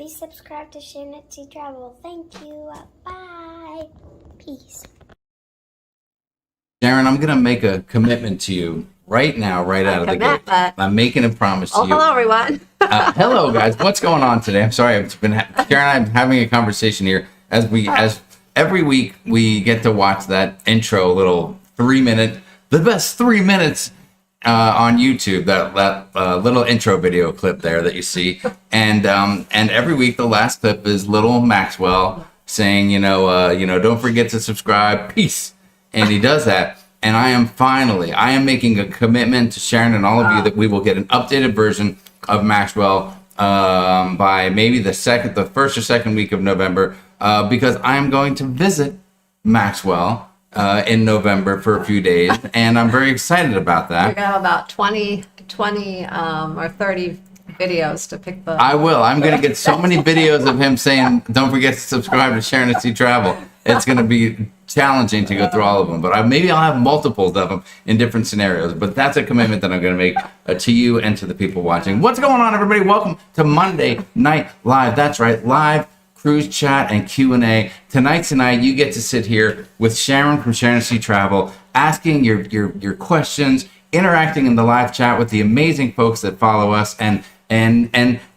Please subscribe to Sharonatsea Travel. Thank you. Bye. Peace. Sharon, I'm going to make a commitment to you right now, right out of the gate. I'm making a promise to you. Hello, everyone. Hello, guys. What's going on today? I'm sorry. Sharon and I am having a conversation here as every week we get to watch that intro, little 3-minute, the best 3 minutes on YouTube. That little intro video clip there that you see, and every week the last clip is little Maxwell saying, don't forget to subscribe. Peace. And he does that. And I am making a commitment to Sharon and all of you that we will get an updated version of Maxwell by maybe the first or second week of November, because I am going to visit Maxwell in November for a few days, and I'm very excited about that. You're going to have about 20 or 30 videos to pick the... I will. I'm going to get so many videos of him saying, don't forget to subscribe to Sharonatsea Travel. It's going to be challenging to go through all of them, but maybe I'll have multiples of them in different scenarios. But that's a commitment that I'm going to make to you and to the people watching. What's going on, everybody? Welcome to Monday Night Live. That's right, live cruise chat and Q&A. Tonight, you get to sit here with Sharon from Sharonatsea Travel, asking your questions, interacting in the live chat with the amazing folks that follow us, and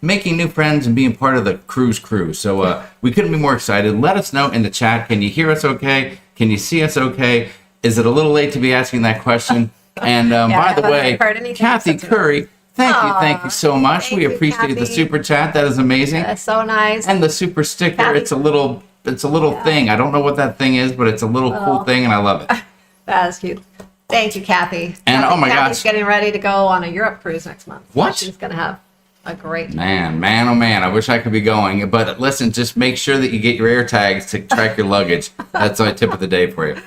making new friends and being part of the cruise crew. So we couldn't be more excited. Let us know in the chat. Can you hear us okay? Can you see us okay? Is it a little late to be asking that question? And by the way, Kathy Curry, thank you so much. We appreciate the super chat. That is amazing. That's so nice. And the super sticker. Kathy. It's a little thing. I don't know what that thing is, but it's a little cool thing, and I love it. That's cute. Thank you, Kathy. And oh my Kathy's gosh, getting ready to go on a Europe cruise next month. What? She's going to have a great man, oh man, I wish I could be going. But listen, just make sure that you get your air tags to track your luggage. That's my tip of the day for you.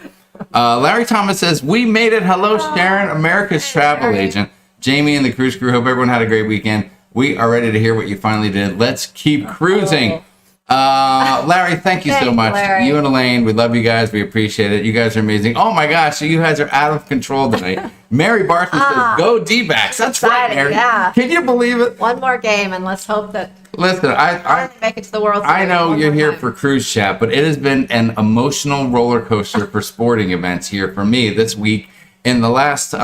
Larry Thomas says, we made it. Hello, Sharon, America's travel agent. Jamie and the cruise crew, hope everyone had a great weekend. We are ready to hear what you finally did. Let's keep cruising. Larry, thank you so much. Larry. You and Elaine, we love you guys. We appreciate it. You guys are amazing. Oh my gosh, so you guys are out of control tonight. Mary Barton says, go D-backs. That's right, Mary. Yeah. Can you believe it? One more game, and let's hope that... Listen, I make it to the World Series. I know you're here for cruise chat, but it has been an emotional roller coaster for sporting events here for me this week. In the last 8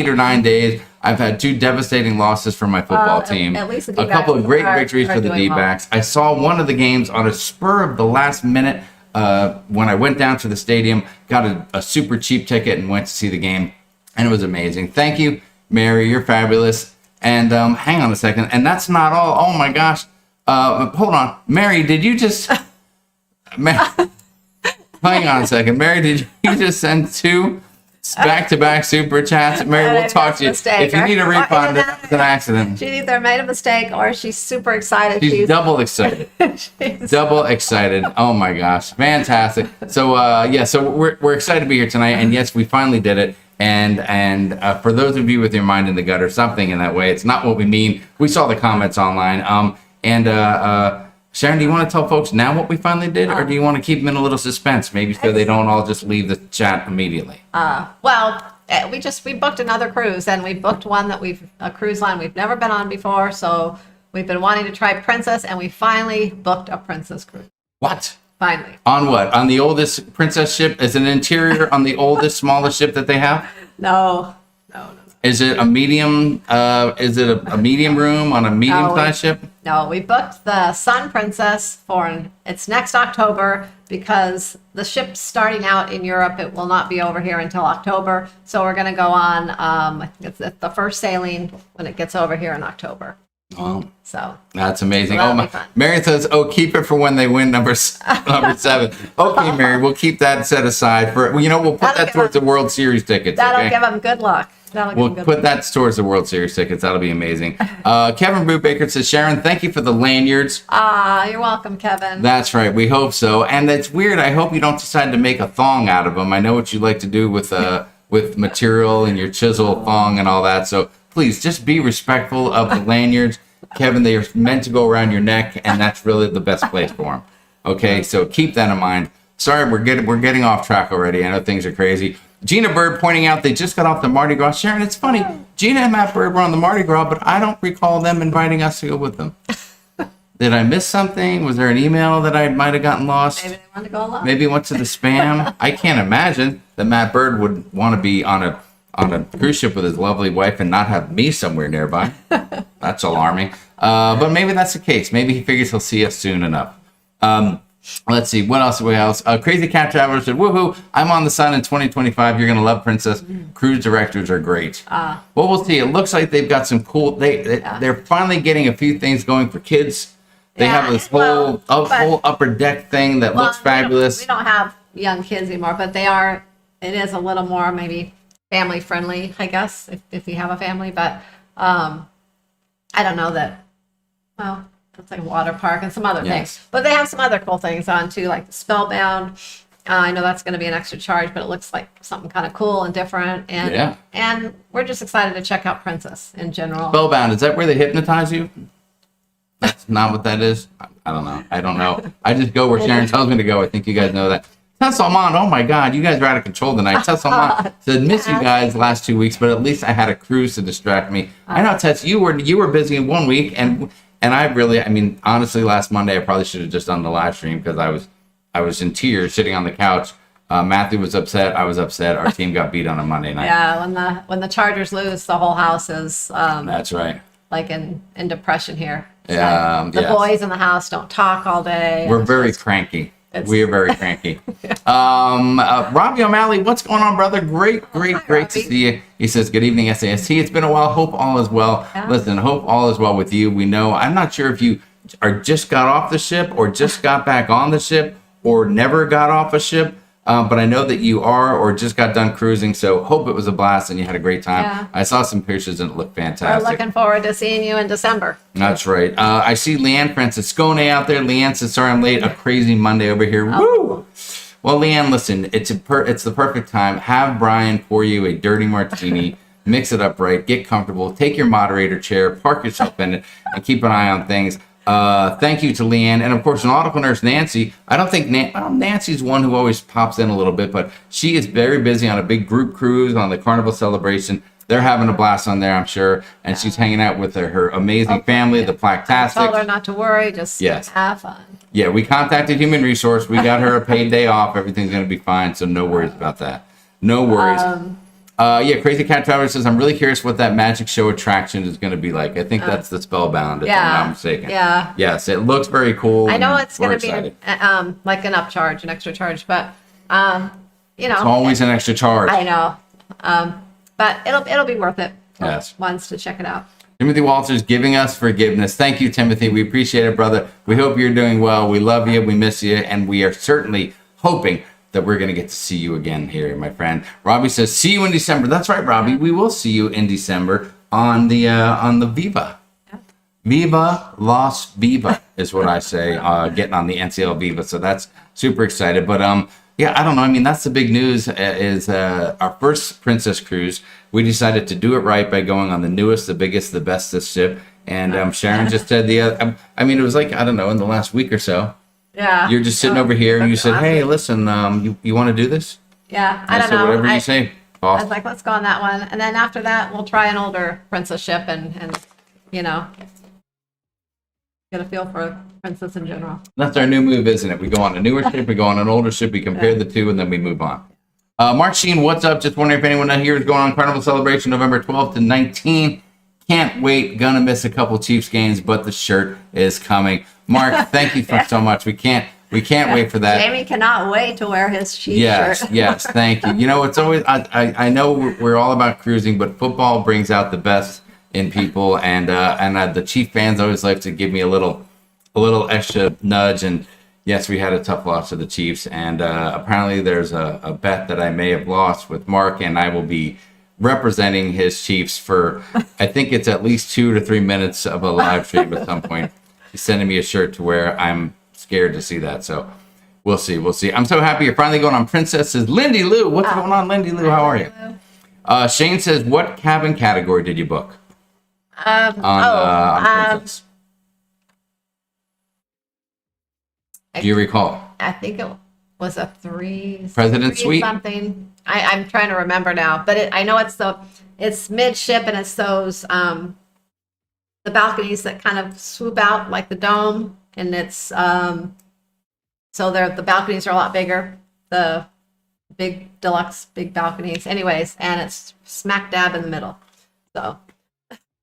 or 9 days, I've had 2 devastating losses for my football team. At least a couple of great victories for the D-backs. I saw one of the games on a spur of the last minute when I went down to the stadium, got a super cheap ticket and went to see the game, and it was amazing. Thank you, Mary. You're fabulous. And hang on a second. And that's not all. Oh, my gosh. Hold on. Mary, did you just... hang on a second. Mary, did you just send 2... back-to-back super chats? Mary, we'll talk to you. If you need a refund, it's an accident. She either made a mistake or she's super excited. She's double excited. Double excited. Oh my gosh, fantastic. So so we're excited to be here tonight, and yes, we finally did it. And for those of you with your mind in the gutter, something in that way, it's not what we mean. We saw the comments online. Sharon, do you want to tell folks now what we finally did, or do you want to keep them in a little suspense, maybe so they don't all just leave the chat immediately? We booked another cruise, and we booked one a cruise line we've never been on before. So we've been wanting to try Princess, and we finally booked a Princess cruise. What? Finally. On what? On the oldest Princess ship? Is it an interior on the oldest, smallest ship that they have? No. Is it a medium? Is it a medium room on a medium-sized ship? No, we booked the Sun Princess it's next October, because the ship's starting out in Europe. It will not be over here until October. So we're going to go on, I think it's the first sailing when it gets over here in October. Oh, so that's amazing. So oh my! Mary says, "Oh, keep it for when they win number 7." Okay, Mary, we'll keep that set aside for. We'll put that towards the World Series tickets. That'll give them good luck. We'll put that towards the World Series tickets. That'll be amazing. Kevin Brubaker says, Sharon, thank you for the lanyards. You're welcome, Kevin. That's right. We hope so. And it's weird. I hope you don't decide to make a thong out of them. I know what you like to do with material and your chisel thong and all that. So please just be respectful of the lanyards. Kevin, they are meant to go around your neck, and that's really the best place for them. Okay, so keep that in mind. Sorry, we're getting off track already. I know things are crazy. Gina Bird pointing out they just got off the Mardi Gras. Sharon, it's funny. Gina and Matt Bird were on the Mardi Gras, but I don't recall them inviting us to go with them. Did I miss something? Was there an email that I might have gotten lost? Maybe they want to go along. Maybe it went to the spam. I can't imagine that Matt Bird would want to be on a cruise ship with his lovely wife and not have me somewhere nearby. That's alarming. But maybe that's the case. Maybe he figures he'll see us soon enough. Let's see. What else? Crazy Cat Traveler said, woohoo, I'm on the sun in 2025. You're going to love Princess. Cruise directors are great. Well, we'll see. It looks like they've got some cool... They're finally getting a few things going for kids. They have this whole upper deck thing that looks fabulous. We don't have young kids anymore, but it is a little more maybe family friendly, I guess, if you have a family. But I don't know that, well, it's like a water park and some other things. But they have some other cool things on too, like the Spellbound. I know that's going to be an extra charge, but it looks like something kind of cool and different. And we're just excited to check out Princess in general. Spellbound, is that where they hypnotize you? That's not what that is. I don't know. I just go where Sharon tells me to go. I think you guys know that. Tell Salman, oh my God, you guys are out of control tonight. Tell Salman, said miss you guys last 2 weeks, but at least I had a cruise to distract me. I know, Tess, you were busy in 1 week, and honestly, last Monday I probably should have just done the live stream because I was in tears sitting on the couch. Matthew was upset. I was upset. Our team got beat on a Monday night. Yeah, when the Chargers lose, the whole house is. That's right. Like in depression here. The boys in the house don't talk all day. We're very cranky. We are very cranky. Robbie O'Malley, what's going on, brother? Great to see you. He says, good evening, SAST. It's been a while. Hope all is well. Yeah. Listen, hope all is well with you. We know, I'm not sure if you just got off the ship or just got back on the ship or never got off a ship. But I know that you are or just got done cruising, so hope it was a blast and you had a great time. Yeah. I saw some pictures and it looked fantastic. We're looking forward to seeing you in December. That's right. I see Leanne Franciscone out there. Leanne says, sorry I'm late. A crazy Monday over here. Oh. Woo! Well, Leanne, listen, it's the perfect time. Have Brian pour you a dirty martini. Mix it up right. Get comfortable. Take your moderator chair. Park yourself in it and keep an eye on things. Thank you to Leanne. And of course, nautical nurse Nancy. I don't think Nancy's one who always pops in a little bit, but she is very busy on a big group cruise on the Carnival Celebration. They're having a blast on there, I'm sure. And she's hanging out with her amazing family, the Plactastics. I told her not to worry, just have fun. Yeah, we contacted Human Resource. We got her a paid day off. Everything's going to be fine, so no worries about that. No worries. Crazy Cat Traveler says, I'm really curious what that magic show attraction is going to be like. I think that's the Spellbound, if I'm not mistaken. Yeah. Yes, it looks very cool. I know it's going to be like an upcharge, an extra charge, but, It's always an extra charge. I know. But it'll be worth it. Yes. Once to check it out. Timothy Walters giving us forgiveness. Thank you, Timothy. We appreciate it, brother. We hope you're doing well. We love you. We miss you. And we are certainly hoping that we're going to get to see you again here, my friend. Robbie says, see you in December. That's right, Robbie. We will see you in December on the Viva. Yeah. Viva Las Viva is what I say, getting on the NCL Viva. So that's super excited. But I don't know. I mean, that's the big news is our first Princess cruise. We decided to do it right by going on the newest, the biggest, the bestest ship. And Sharon just said it was like, I don't know, in the last week or so. Yeah. You're just sitting over here and you said, hey, listen, you want to do this? Yeah, I don't know. Whatever you say. I was like, let's go on that one. And then after that, we'll try an older Princess ship and get a feel for Princess in general. That's our new move, isn't it? We go on a newer ship, we go on an older ship, we compare the two, and then we move on. Mark Sheen, what's up? Just wondering if anyone out here is going on Carnival Celebration November 12th to 19th. Can't wait. Gonna miss a couple Chiefs games, but the shirt is coming. Mark, thank you so much. We can't wait for that. Jamie cannot wait to wear his Chiefs shirt. Yes, thank you. You know, it's always I know we're all about cruising, but football brings out the best in people, and the Chief fans always like to give me a little extra nudge. And yes, we had a tough loss to the Chiefs, and apparently there's a bet that I may have lost with Mark, and I will be representing his Chiefs for, I think it's at least 2 to 3 minutes of a live stream at some point. He's sending me a shirt to wear. I'm scared to see that, so we'll see. I'm so happy you're finally going on Princess. Says Lindy Lou. What's going on, Lindy Lou? How are you? Shane says, what cabin category did you book on Princess? Do you recall? I think it was a 3 President Suite something. I'm trying to remember now, but I know it's midship and it's those the the balconies that kind of swoop out like the dome, and it's so the balconies are a lot bigger. The big deluxe big balconies, anyways, and it's smack dab in the middle. So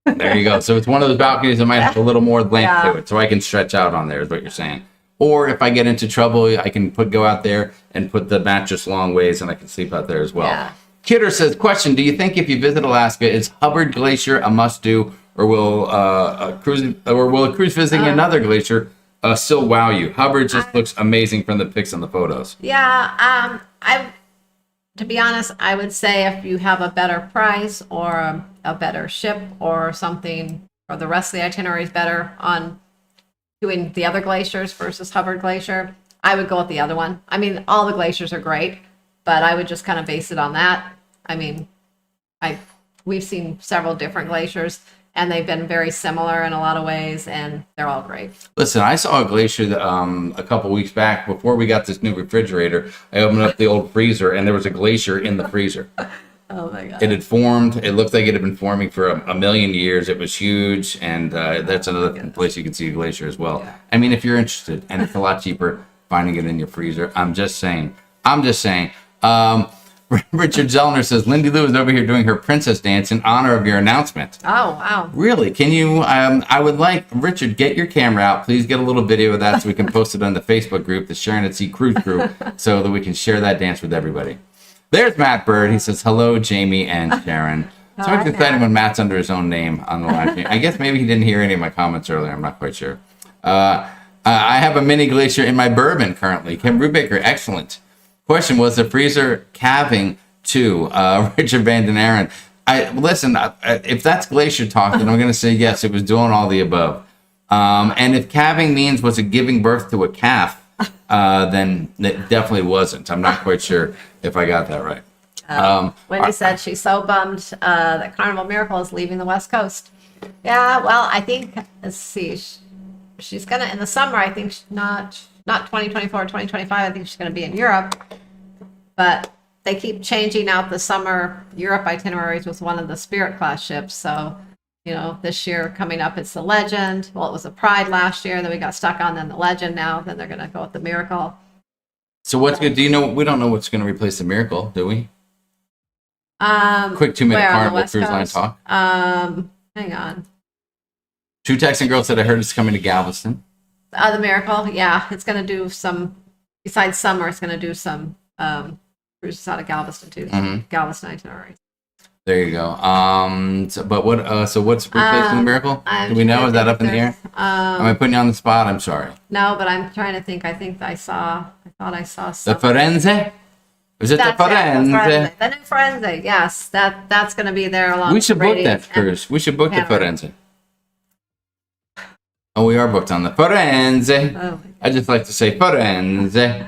There you go. So it's one of those balconies that might have a little more length Yeah. to it, so I can stretch out on there. Is what you're saying. Or if I get into trouble, I can go out there and put the mattress long ways, and I can sleep out there as well. Yeah. Kidder says, question, do you think if you visit Alaska, is Hubbard Glacier a must-do, or will a cruise visiting another glacier still wow you? Hubbard just looks amazing from the pics and the photos. Yeah, to be honest, I would say if you have a better price or a better ship or something, or the rest of the itinerary is better on doing the other glaciers versus Hubbard Glacier, I would go with the other one. I mean, all the glaciers are great, but I would just kind of base it on that. I mean, we've seen several different glaciers, and they've been very similar in a lot of ways, and they're all great. Listen, I saw a glacier a couple weeks back before we got this new refrigerator. I opened up the old freezer, and there was a glacier in the freezer. Oh my God. It had formed. It looked like it had been forming for a million years. It was huge, and that's another place you can see a glacier as well. Yeah. I mean, if you're interested, and it's a lot cheaper finding it in your freezer. I'm just saying. Richard Zellner says, Lindy Lou is over here doing her princess dance in honor of your announcement. Oh, wow. Really? Can you, I would like, Richard, get your camera out. Please get a little video of that so we can post it on the Facebook group, the Sharon at Sea Cruise Crew, so that we can share that dance with everybody. There's Matt Bird. He says, hello, Jamie and Sharon. It's always exciting when Matt's under his own name on the live stream. I guess maybe he didn't hear any of my comments earlier. I'm not quite sure. I have a mini glacier in my bourbon currently. Kim Brubaker, excellent. Question, was the freezer calving too? Richard Van Den Aren. If that's glacier talk, then I'm going to say yes, it was doing all the above. And if calving means was it giving birth to a calf, then it definitely wasn't. I'm not quite sure if I got that right. Wendy said she's so bummed that Carnival Miracle is leaving the West Coast. Yeah, well, I think, let's see, she's going to, in the summer, I think not 2024 or 2025, I think she's going to be in Europe. But they keep changing out the summer Europe itineraries with one of the Spirit class ships. So, this year coming up, it's the Legend. Well, it was the Pride last year that we got stuck on, then the Legend now. Then they're going to go with the Miracle. So what's good? Do you know? We don't know what's going to replace the Miracle, do we? Quick 2-minute where, on the Carnival West cruise line Coast? talk. Hang on. True Texan Girl said, I heard it's coming to Galveston. The Miracle, yeah, it's going to do some. Besides summer, it's going to do some cruises out of Galveston too. Galveston itineraries. There you go. So what's replacing the Miracle? Do we know? Is that up in the air? Am I putting you on the spot? I'm sorry. No, but I'm trying to think. I thought I saw The some. Firenze? Is it the Firenze? The new Firenze, yes. That's going to be there along. We should with book Radiance that cruise. We should book the Cameron. Firenze. Oh, we are booked on the Firenze. Oh, I just like to say Firenze.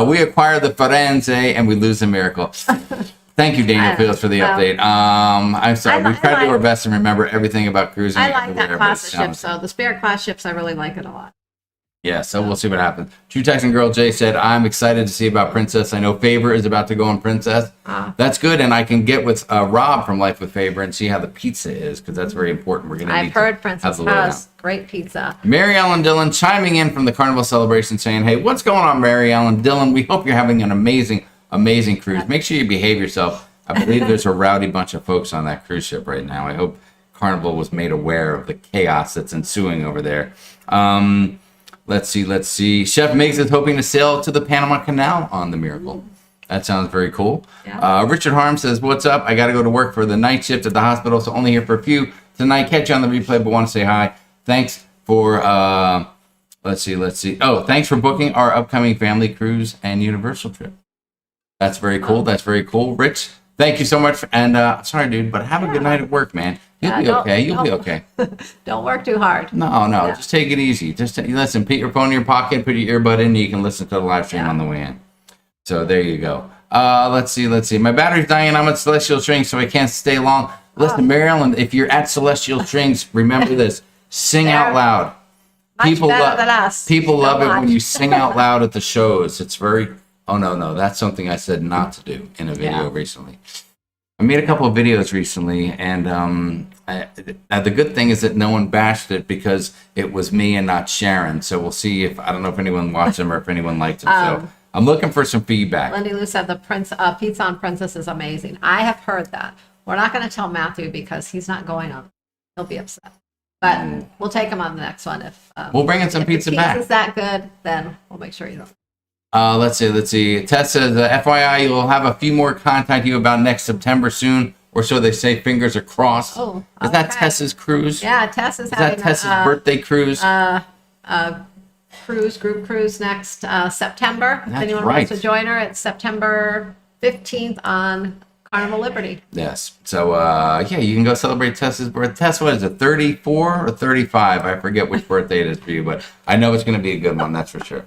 We acquire the Firenze and we lose the Miracle. Thank you, Daniel Fields, for the update. I'm sorry. We try to do our best and remember everything about cruising. I like everywhere, that class but of it's ships. challenging. So the Spirit class ships, I really like it a lot. Yeah, so we'll see what happens. True Texan Girl Jay said, I'm excited to see about Princess. I know Faber is about to go on Princess. That's good, and I can get with Rob from Life with Faber and see how the pizza is, because that's very important. We're going to I've heard Princess the lowdown. has great pizza. Mary Ellen Dillon chiming in from the Carnival Celebration saying, hey, what's going on, Mary Ellen Dillon? We hope you're having an amazing, amazing cruise. Make sure you behave yourself. I believe there's a rowdy bunch of folks on that cruise ship right now. I hope Carnival was made aware of the chaos that's ensuing over there. Let's see. Chef Miggs is hoping to sail to the Panama Canal on the Miracle. That sounds very cool. Yeah. Richard Harm says, what's up? I got to go to work for the night shift at the hospital, so only here for a few tonight. Catch you on the replay, but want to say hi. Thanks for, let's see. Oh, thanks for booking our upcoming family cruise and Universal trip. That's very cool. That's very cool. Rich, thank you so much. And sorry, dude, but have a good night at work, man. You'll be okay. You'll be okay. Don't work too hard. No. Just take it easy. Just listen. Put your phone in your pocket. Put your earbud in. And you can listen to the live stream on the way in. So there you go. Let's see. My battery's dying. I'm at Celestial Strings, so I can't stay long. Listen, Maryland, if you're at Celestial Strings, remember this. Sing out loud. Much better than us. People love it when much. you sing out loud at the shows. It's very. Oh no. That's something I said not to do in a video recently. I made a couple of videos recently, and the good thing is that no one bashed it because it was me and not Sharon. So we'll see if I don't know if anyone watched them or if anyone liked them. So I'm looking for some feedback. Lindy Lou said the pizza on Princess is amazing. I have heard that. We're not going to tell Matthew because he's not going on. He'll be upset. But we'll take him on the next one if We'll bring in some if pizza the back. pizza's that good. Then we'll make sure you don't. Let's see. Tess says, FYI, you'll have a few more contact you about next September soon, or so they say. Fingers are crossed. Oh, Is that okay. Tess's cruise? Yeah, Tess is Is having that Tess's birthday cruise? group cruise next September. If That's anyone right. wants to join her, it's September 15th on Carnival Liberty. Yes. So, yeah, you can go celebrate Tess's birthday. Tess, what is it, 34 or 35? I forget which birthday it is for you, but I know it's going to be a good one, that's for sure.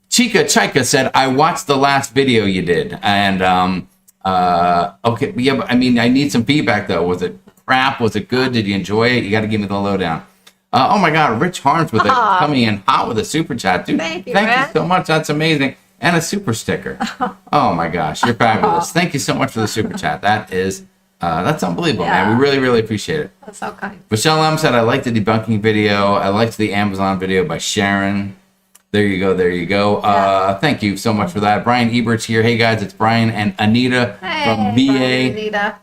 Chika said, I watched the last video you did. And, okay, yeah, but I mean, I need some feedback, though. Was it crap? Was it good? Did you enjoy it? You got to give me the lowdown. Oh, my God, Rich Harms with it, coming in hot with a super chat. Dude, Thank you, you Rich. so much. That's amazing. And a super sticker. Oh, my gosh, you're fabulous. Thank you so much for the super chat. That is, that's unbelievable, man. We really, really appreciate it. That's so kind. Michelle M said, I liked the debunking video. I liked the Amazon video by Sharon. There you go. There you go. Thank you so much for that. Brian Ebert's here. Hey, guys, it's Brian and Anita from VA. Brian, Anita.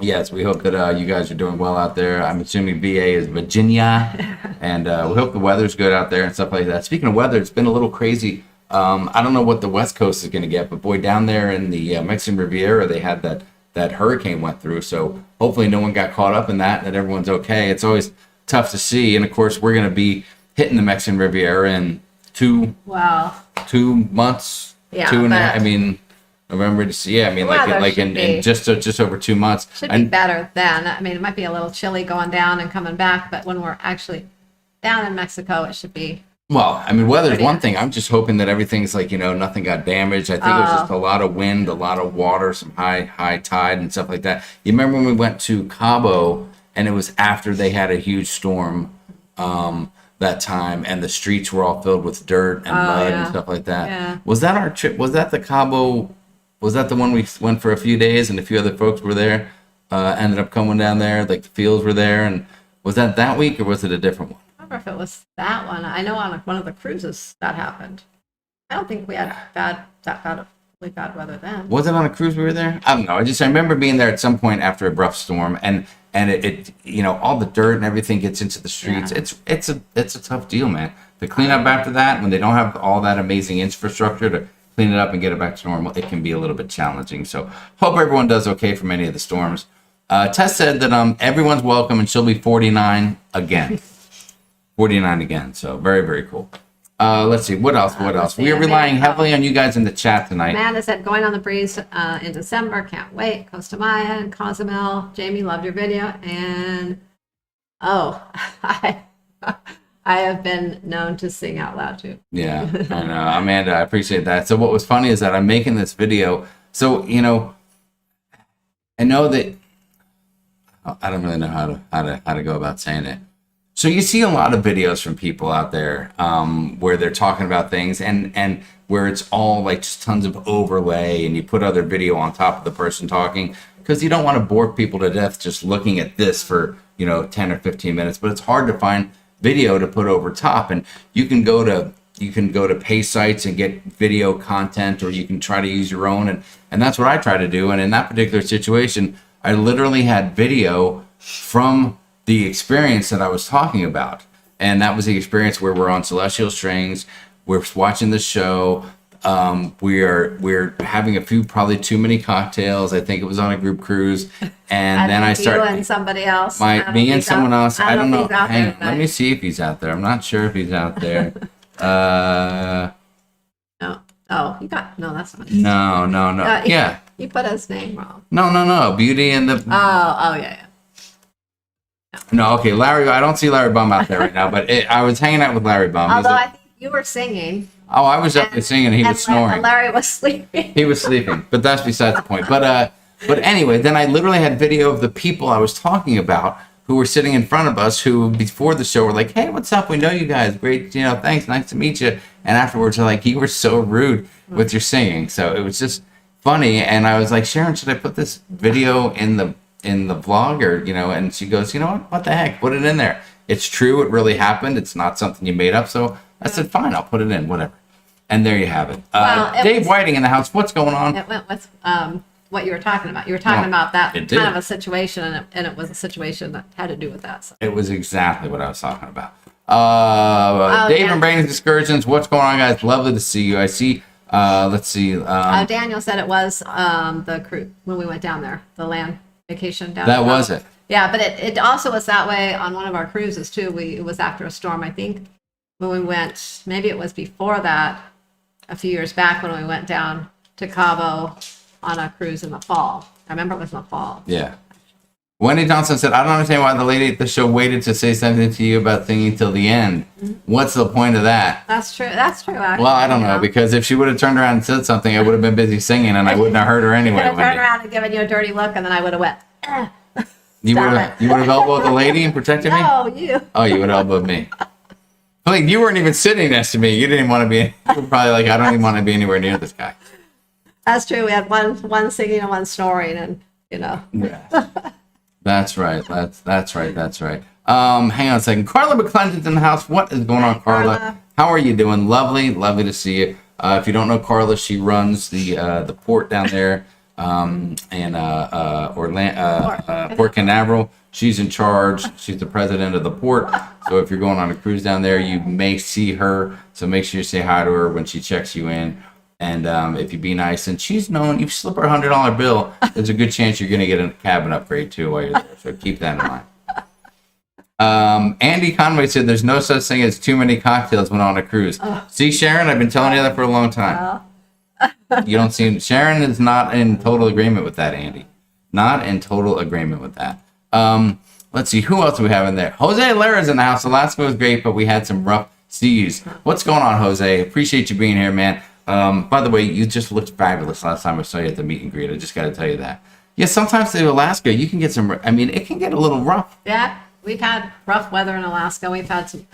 Yes, we hope that you guys are doing well out there. I'm assuming VA is Virginia. And we hope the weather's good out there and stuff like that. Speaking of weather, it's been a little crazy. I don't know what the West Coast is going to get, but boy, down there in the Mexican Riviera, they had that hurricane went through. So hopefully no one got caught up in that everyone's okay. It's always tough to see. And of course, we're going to be hitting the Mexican Riviera in 2 months. Yeah, 2 and a but- half. I mean, November to yeah. I mean, Weather like should in be- just over 2 months. Should be better then. I mean, it might be a little chilly going down and coming back, but when we're actually down in Mexico, it should be. Well, I mean, weather's Pretty one nice. thing. I'm just hoping that everything's like, nothing got damaged. I think it was just a lot of wind, a lot of water, some high tide and stuff like that. You remember when we went to Cabo and it was after they had a huge storm that time and the streets were all filled with dirt and mud and yeah. stuff like that. Yeah. Was that our trip? Was that the Cabo? Was that the one we went for a few days and a few other folks were there? Ended up coming down there, like the fields were there. And was that week or was it a different one? I don't remember if it was that one. I know on one of the cruises that happened. I don't think we had really bad weather then. Was it on a cruise we were there? I don't know. I remember being there at some point after a rough storm, and it all the dirt and everything gets into the streets. Yeah. It's a tough deal, man. To clean up after that, when they don't have all that amazing infrastructure to clean it up and get it back to normal, it can be a little bit challenging. So hope everyone does okay from any of the storms. Tess said that everyone's welcome and she'll be 49 again. 49 again. So very, very cool. Let's see. What else? We are relying heavily on you guys in the chat tonight. Amanda said, going on the breeze in December. Can't wait. Costa Maya and Cozumel. Jamie, loved your video. And, I have been known to sing out loud, too. Yeah, I know. Amanda, I appreciate that. So what was funny is that I'm making this video. So, I know that I don't really know how to go about saying it. So you see a lot of videos from people out there where they're talking about things and where it's all like just tons of overlay and you put other video on top of the person talking because you don't want to bore people to death just looking at this for 10 or 15 minutes. But it's hard to find video to put over top, and you can go to pay sites and get video content, or you can try to use your own, and that's what I try to do. And in that particular situation, I literally had video from the experience that I was talking about. And that was the experience where we're on Celestial Strings, we're watching the show, we're having a few, probably too many cocktails. I think it was on a group cruise. And then I start... You and somebody else. Me and someone else. I don't know. If he's out there Hang on, let tonight. me see if he's out there. I'm not sure if he's out there. No. Oh, you got... No, that's not... No. Yeah. You put his name wrong. No. Beauty and the... Oh, yeah. No, okay. Larry, I don't see Larry Bum out there right now, but I was hanging out with Larry Bum. Although I think you were singing. Oh, I was up there singing and he was snoring. Larry was sleeping. He was sleeping, but that's besides the point. But anyway, then I literally had video of the people I was talking about who were sitting in front of us who before the show were like, hey, what's up? We know you guys. Great, thanks. Nice to meet you. And afterwards, they're like, you were so rude with your singing. So it was just funny. And I was like, Sharon, should I put this video in the vlog, or and she goes, you know what the heck, put it in there. It's true, it really happened. It's not something you made up. So I said, fine, I'll put it in, whatever. And there you have it. Dave Whiting in the house. What's going on? It went with what you were talking about. You were talking about that kind of a situation, and it was a situation that had to do with that. So. It was exactly what I was talking about. Dave and Brandon's Excursions. What's going on, guys? Lovely to see you. I see. Let's see. Daniel said it was the cruise when we went down there, the land vacation down there. That was it. Yeah, but it also was that way on one of our cruises too. It was after a storm, I think, when we went. Maybe it was before that, a few years back when we went down to Cabo on a cruise in the fall. I remember it was in the fall. Yeah. Wendy Johnson said, I don't understand why the lady at the show waited to say something to you about singing till the end. What's the point of that? That's true. That's true, actually. Well, I don't know, because if she would have turned around and said something, I would have been busy singing, and I wouldn't have heard her anyway. I would have turned around and given you a dirty look, and then I would have went, You would have elbowed the lady and protected me? No, you. Oh, you would have elbowed me. Like, you weren't even sitting next to me. You didn't even want to be. You were probably like, I don't even want to be anywhere near this guy. That's true. We had one singing and one snoring, and Yeah. That's right. That's right. Hang on a second. Carla McClendon's in the house. What is going on, Carla? How are you doing? Lovely to see you. If you don't know Carla, she runs the port down there, in Port Canaveral. She's in charge. She's the president of the port. So if you're going on a cruise down there, you may see her. So make sure you say hi to her when she checks you in. And if you be nice, and she's known, you slip her $100 bill, there's a good chance you're going to get a cabin upgrade too while you're there. So keep that in mind. Andy Conway said there's no such thing as too many cocktails when on a cruise. See, Sharon, I've been telling you that for a long time. You don't seem, Sharon is not in total agreement with that, Andy. Not in total agreement with that. Let's see, who else do we have in there? Jose Lara's in the house. Alaska was great, but we had some rough seas. What's going on, Jose? Appreciate you being here, man. By the way, you just looked fabulous last time I saw you at the meet and greet. I just got to tell you that. Yeah, sometimes in Alaska, you can get some, I mean, it can get a little rough. Yeah, we've had rough weather in Alaska. We've had some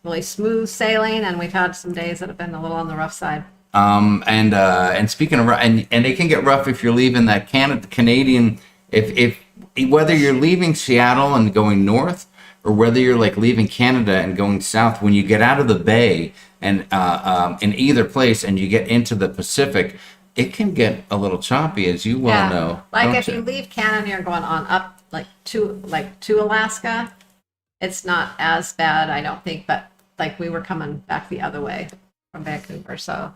really smooth sailing, and we've had some days that have been a little on the rough side. And speaking of, and it can get rough if you're leaving that Canadian, if whether you're leaving Seattle and going north, or whether you're like leaving Canada and going south, when you get out of the bay and in either place and you get into the Pacific, it can get a little choppy, as you well know. Like if you leave Canada and you're going on up to Alaska, it's not as bad, I don't think. But like we were coming back the other way from Vancouver, so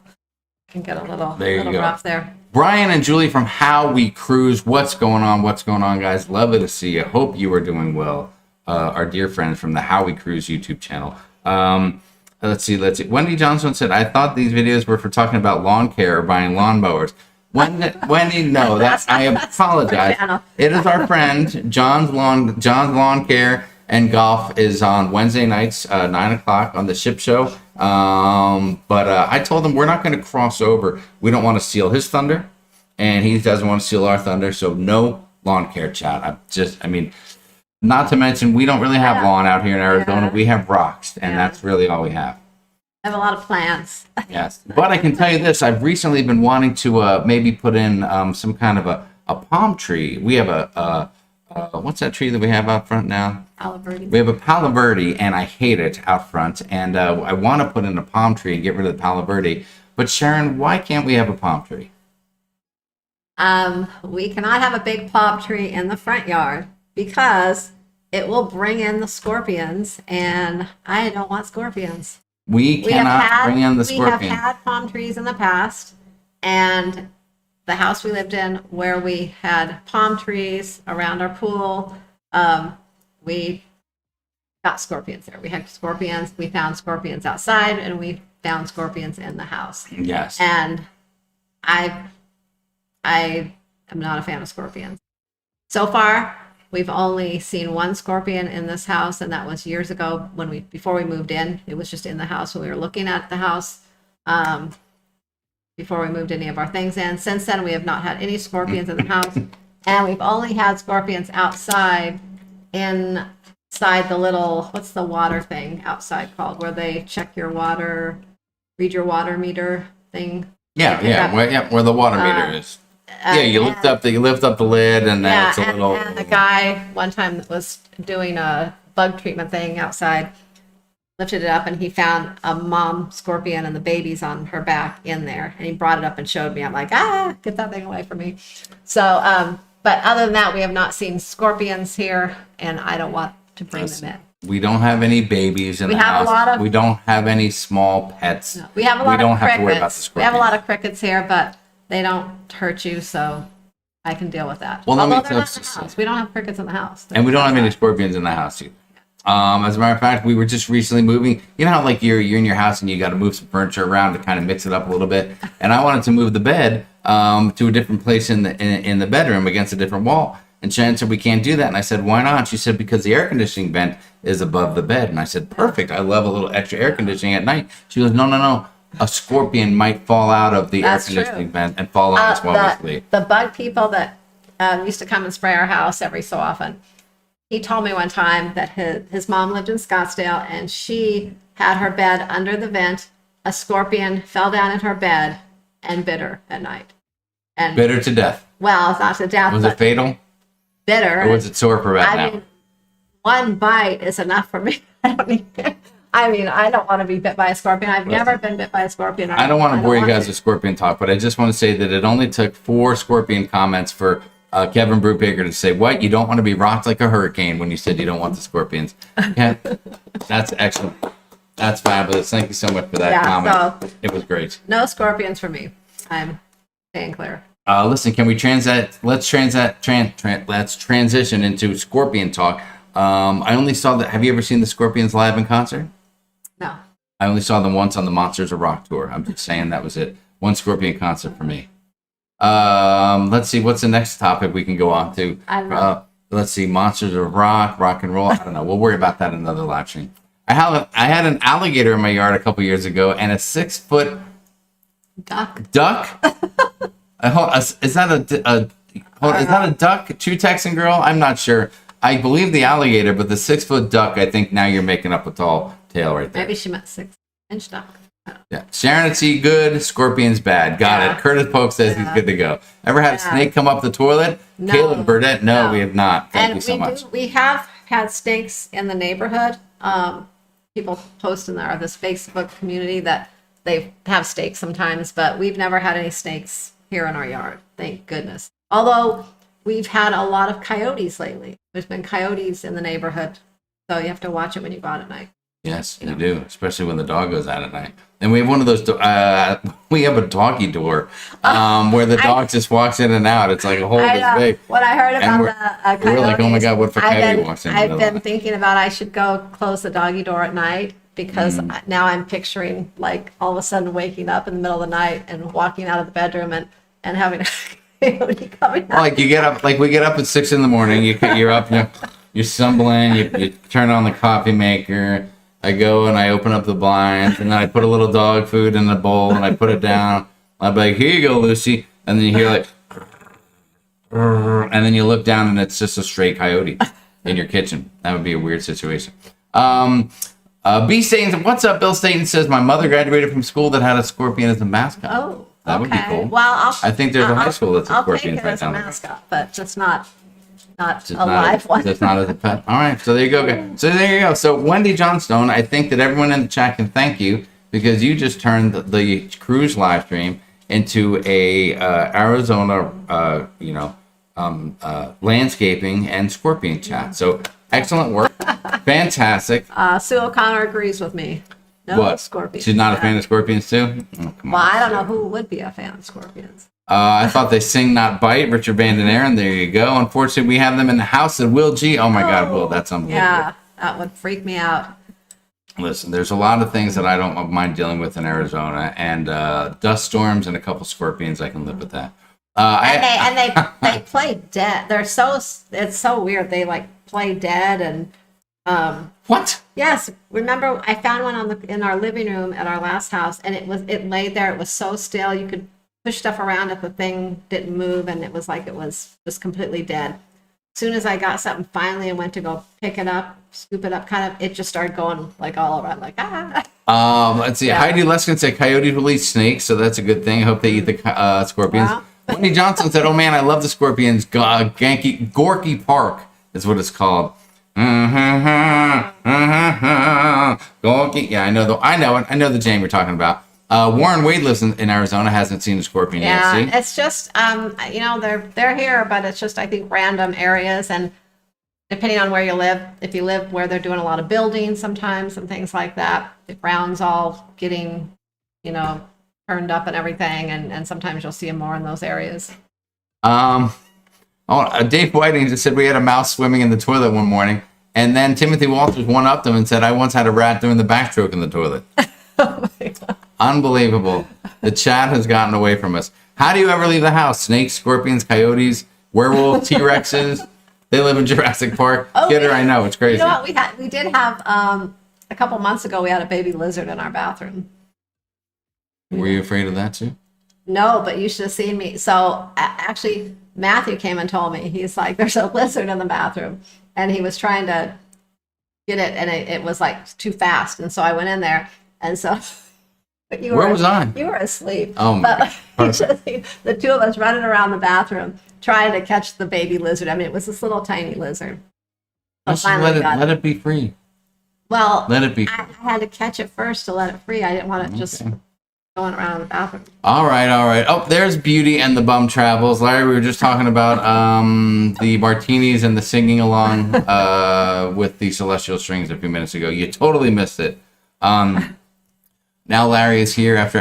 it can get a little rough there. Brian and Julie from How We Cruise. What's going on? What's going on, guys? Lovely to see you. Hope you are doing well. Our dear friends from the How We Cruise YouTube channel. Let's see. Wendy Johnson said, I thought these videos were for talking about lawn care or buying lawnmowers. Wendy, no, I apologize. It is our friend, John's Lawn Care and Golf is on Wednesday nights, 9 o'clock on the Ship Show. But I told him we're not going to cross over. We don't want to steal his thunder, and he doesn't want to steal our thunder, so no lawn care chat. Not to mention, we don't really have lawn out here in Arizona. Yeah. We have rocks, and that's really all we have. I have a lot of plants. Yes. But I can tell you this. I've recently been wanting to maybe put in some kind of a palm tree. We have a what's that tree that we have out front now? Palo Verde. We have a Palo Verde, and I hate it out front. And I want to put in a palm tree and get rid of the Palo Verde. But Sharon, why can't we have a palm tree? We cannot have a big palm tree in the front yard, because it will bring in the scorpions, and I don't want scorpions. We cannot bring in the scorpions. We have had palm trees in the past, and the house we lived in where we had palm trees around our pool, we got scorpions there. We had scorpions. We found scorpions outside, and we found scorpions in the house. Yes. And I am not a fan of scorpions. So far, we've only seen one scorpion in this house, and that was years ago before we moved in. It was just in the house when we were looking at the house before we moved any of our things in. Since then, we have not had any scorpions in the house, and we've only had scorpions outside, inside the little, what's the water thing outside called, where they check your water? read your water meter thing. Yeah, Pick up. where the water meter is. Yeah, you lift up the lid, and then Yeah, it's a little. and the guy one time that was doing a bug treatment thing outside lifted it up and he found a mom scorpion and the babies on her back in there, and he brought it up and showed me. I'm like, get that thing away from me. So, but other than that, we have not seen scorpions here, and I don't want to bring them in. We don't have any babies in We the have house. a lot of- We don't have any small pets. No, we have a lot We don't of have crickets. to worry about the We have a scorpions. lot of crickets here, but they don't hurt you, so I can deal with that. Well, let me Although they're not tell in you the house. We don't have crickets in the house. And we don't have any scorpions in the house either. As a matter of fact, we were just recently moving. You know how like you're in your house and you got to move some furniture around to kind of mix it up a little bit. And I wanted to move the bed to a different place in the bedroom against a different wall. And Sharon said, we can't do that. And I said, why not? She said, because the air conditioning vent is above the bed. And I said, perfect. I love a little extra air conditioning at night. She goes, no. A scorpion might fall out of the That's air true. conditioning vent and fall on us while we sleep. The bug people that used to come and spray our house every so often. He told me one time that his mom lived in Scottsdale and she had her bed under the vent. A scorpion fell down in her bed and bit her at night. And Bitter to death. well, it's not to death, Was but it fatal? bitter. Or was it sore for about I now? mean, one bite is enough for me. I don't want to be bit by a scorpion. I've never been bit by a scorpion. I don't want to bore you guys with scorpion talk, but I just want to say that it only took 4 scorpion comments for Kevin Brubaker to say, what? You don't want to be rocked like a hurricane when you said you don't want the scorpions. Yeah, that's excellent. That's fabulous. Thank you so much for that comment. So, it was great. no scorpions for me. I'm staying clear. Listen, can we let's transition into scorpion talk. I only saw that. Have you ever seen the Scorpions live in concert? No. I only saw them once on the Monsters of Rock tour. I'm just saying that was it. One Scorpion concert for me. Let's see. What's the next topic we can go on to? I don't know. Let's see. Monsters of Rock, rock and roll. I don't know. We'll worry about that in another live stream. I had an alligator in my yard a couple years ago, and a 6-foot Duck. Is that a duck? True Texan girl? I'm not sure. I believe the alligator, but the 6-foot duck. I think now you're making up a tall tale right there. Maybe she meant 6-inch duck. Yeah. Sharonatsea good, scorpions bad. Got it. Curtis Polk says he's good to go. Ever had a snake come up the toilet? No. Caleb Burdett? No, we have not. Thank you so much. We have had snakes in the neighborhood. People post in this Facebook community that they have snakes sometimes, but we've never had any snakes here in our yard. Thank goodness. Although we've had a lot of coyotes lately. There's been coyotes in the neighborhood, so you have to watch it when you go out at night. Yes, you do, especially when the dog goes out at night. And we have one of those. We have a doggy door where the dog just walks in and out. It's like a hole this big. When I heard about the coyotes, we're like, oh my god, what if a coyote walks in? I've been thinking about I should go close the doggy door at night because now I'm picturing like all of a sudden waking up in the middle of the night and walking out of the bedroom and having a coyote coming out. Like you get up, like we get up at 6 a.m. You're up, you're stumbling. You turn on the coffee maker. I go and I open up the blinds, and then I put a little dog food in the bowl, and I put it down. I'm like, here you go, Lucy. And then you hear like, and then you look down, and it's just a stray coyote in your kitchen. That would be a weird situation. B. Staten, what's up? Bill Staten says, my mother graduated from school that had a scorpion as a mascot. Oh, that would be cool. Well, I think there's a high school that's a I'll scorpion take it right as a down there. mascot, but just not Just a not live one. Just not as a pet. All right, so there you go. So there you go. So Wendy Johnstone, I think that everyone in the chat can thank you because you just turned the cruise live stream into a Arizona, landscaping and scorpion chat. So excellent work, fantastic. Sue O'Connor agrees with me. No What? scorpions. She's not a fan of scorpions too. Oh, come Well, on, I don't Sue. know who would be a fan of scorpions. I thought they sing not bite. Richard Van Den Aaron. There you go. Unfortunately, we have them in the house at Will G. Oh my God, Will, that's unbelievable. Yeah, that would freak me out. Listen, there's a lot of things that I don't mind dealing with in Arizona, and dust storms and a couple scorpions. I can live with that. They play dead. It's so weird. They like play dead and What? yes. Remember, I found one in our living room at our last house, and it laid there. It was so still. You could push stuff around if the thing didn't move, and it was like it was just completely dead. As soon as I got something finally and went to go pick it up, scoop it up, it just started going like all around, like ah. Let's see. Yeah. Heidi Leskin said coyotes will eat snakes, so that's a good thing. I hope they eat the scorpions. Wow. Wendy Johnson said, "Oh man, I love the scorpions. Gorky Park is what it's called." Gorky. Yeah, I know it. I know the jam you're talking about. Warren Wade lives in Arizona. Hasn't seen a scorpion Yeah, yet. See? it's just they're here, but it's just I think random areas, and depending on where you live, if you live where they're doing a lot of building sometimes and things like that, the ground's all getting, turned up and everything, and sometimes you'll see them more in those areas. Dave Whiting just said we had a mouse swimming in the toilet one morning, and then Timothy Walters one-upped them and said, "I once had a rat doing the backstroke in the toilet." Oh my God. Unbelievable. The chat has gotten away from us. How do you ever leave the house? Snakes, scorpions, coyotes, werewolves, T-Rexes. They live in Jurassic Park. Oh, Get her, I know. It's crazy. You know what? We did have a couple months ago. We had a baby lizard in our bathroom. Were you afraid of that too? No, but you should have seen me. So actually, Matthew came and told me. He's like, "There's a lizard in the bathroom," and he was trying to get it, and it was like too fast. And so I went in there, and so. But Where was I? You were asleep. Oh my God. The two of us running around the bathroom trying to catch the baby lizard. I mean, it was this little tiny lizard. Just let it be free. Well, let it be. I had to catch it first to let it free. I didn't want it just going around the bathroom. All right. Oh, there's Beauty and the Bum Travels. Larry, we were just talking about the martinis and the singing along with the Celestial Strings a few minutes ago. You totally missed it. Now Larry is here after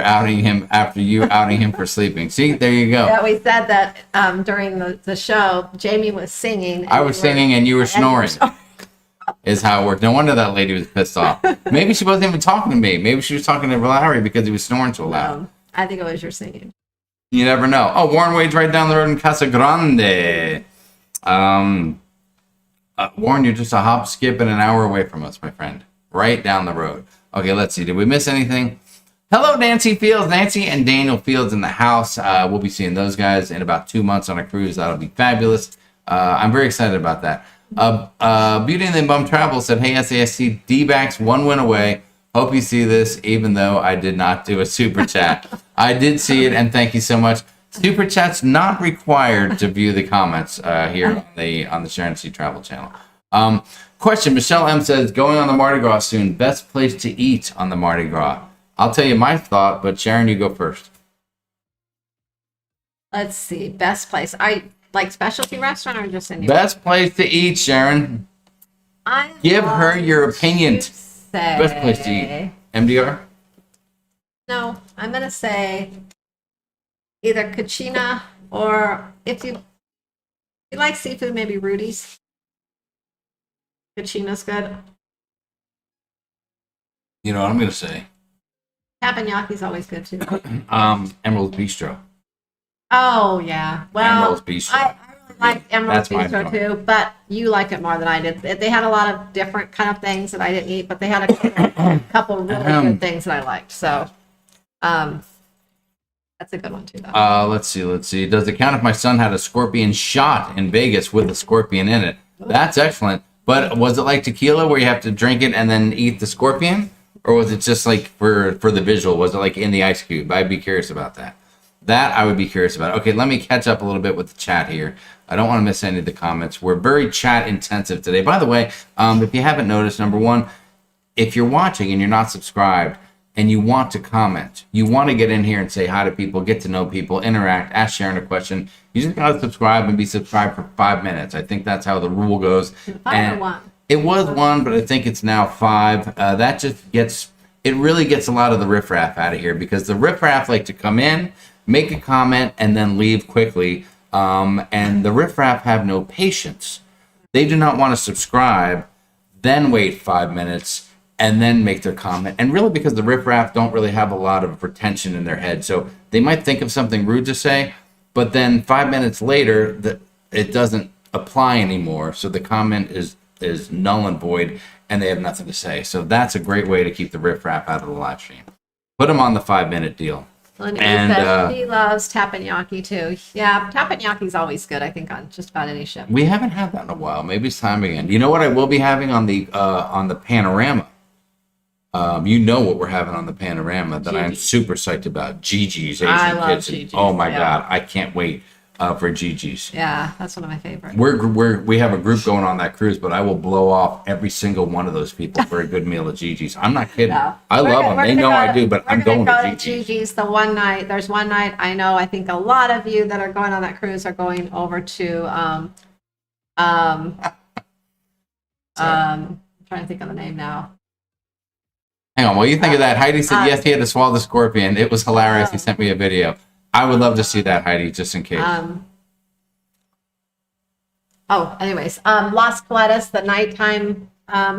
you outing him for sleeping. See, there you go. Yeah, we said that during the show, Jamie was singing. I was singing and you were snoring. Is how it worked. No wonder that lady was pissed off. Maybe she wasn't even talking to me. Maybe she was talking to Larry because he was snoring so loud. I think it was your singing. You never know. Oh, Warren Wade's right down the road in Casa Grande. Warren, you're just a hop, skip, and an hour away from us, my friend. Right down the road. Okay, let's see. Did we miss anything? Hello, Nancy Fields. Nancy and Daniel Fields in the house. We'll be seeing those guys in about 2 months on a cruise. That'll be fabulous. I'm very excited about that. Beauty and the Bum Travel said, "Hey, SASC D-backs, 1 win away. Hope you see this, even though I did not do a super chat." I did see it, and thank you so much. Super chat's not required to view the comments here on the Sharon C. Travel channel. Question, Michelle M. says, "Going on the Mardi Gras soon. Best place to eat on the Mardi Gras?" I'll tell you my thought, but Sharon, you go first. Let's see. Best place. I like specialty restaurant or just anywhere? Best place to eat, Sharon. Give her your opinion. Best place to eat. MDR? No, I'm going to say either Cucina or if you like seafood, maybe Rudy's. Cucina's good. You know what I'm going to say? Teppanyaki's always good too. Emerald Bistro. Oh yeah. Well, Emerald's Bistro. I really like Emerald's That's my Bistro point. too, but you liked it more than I did. They had a lot of different kind of things that I didn't eat, but they had a couple really good things that I liked. So, that's a good one too, though. Let's see. Does it count if my son had a scorpion shot in Vegas with a scorpion in it? That's excellent. But was it like tequila where you have to drink it and then eat the scorpion? Or was it just like for the visual? Was it like in the ice cube? I'd be curious about that. That I would be curious about. Okay, let me catch up a little bit with the chat here. I don't want to miss any of the comments. We're very chat intensive today. By the way, if you haven't noticed, number one, if you're watching and you're not subscribed and you want to comment, you want to get in here and say hi to people, get to know people, interact, ask Sharon a question, you just got to subscribe and be subscribed for 5 minutes. I think that's how the rule goes. 5 or 1? It was 1, but I think it's now 5. That just it really gets a lot of the riffraff out of here because the riffraff like to come in, make a comment, and then leave quickly. And the riffraff have no patience. They do not want to subscribe, then wait 5 minutes, and then make their comment. And really because the riffraff don't really have a lot of retention in their head. So they might think of something rude to say, but then 5 minutes later, it doesn't apply anymore. So the comment is null and void, and they have nothing to say. So that's a great way to keep the riffraff out of the live stream. Put them on the 5-minute deal. And says she loves teppanyaki too. Yeah, teppanyaki is always good, I think, on just about any ship. We haven't had that in a while. Maybe it's time again. You know what I will be having on the panorama? You know what we're having on the panorama that I'm Gigi's. super psyched about. Gigi's Asian I love Kitchen. Gigi's, Oh my yeah. God, I can't wait for Gigi's. Yeah, that's one of my favorites. We have a group going on that cruise, but I will blow off every single one of those people for a good meal at Gigi's. I'm not kidding. No. I We're love gonna- them. we're They gonna know go I to- do, but we're I'm gonna going go to Gigi's. Gigi's the one night. There's one night I know. I think a lot of you that are going on that cruise are going over to I'm trying to think of the name now. Hang on, while you think of that, Heidi said yes, he had to swallow the scorpion. It was hilarious. He sent me a video. I would love to see that, Heidi, just in case. Anyways, Las Coletas, the nighttime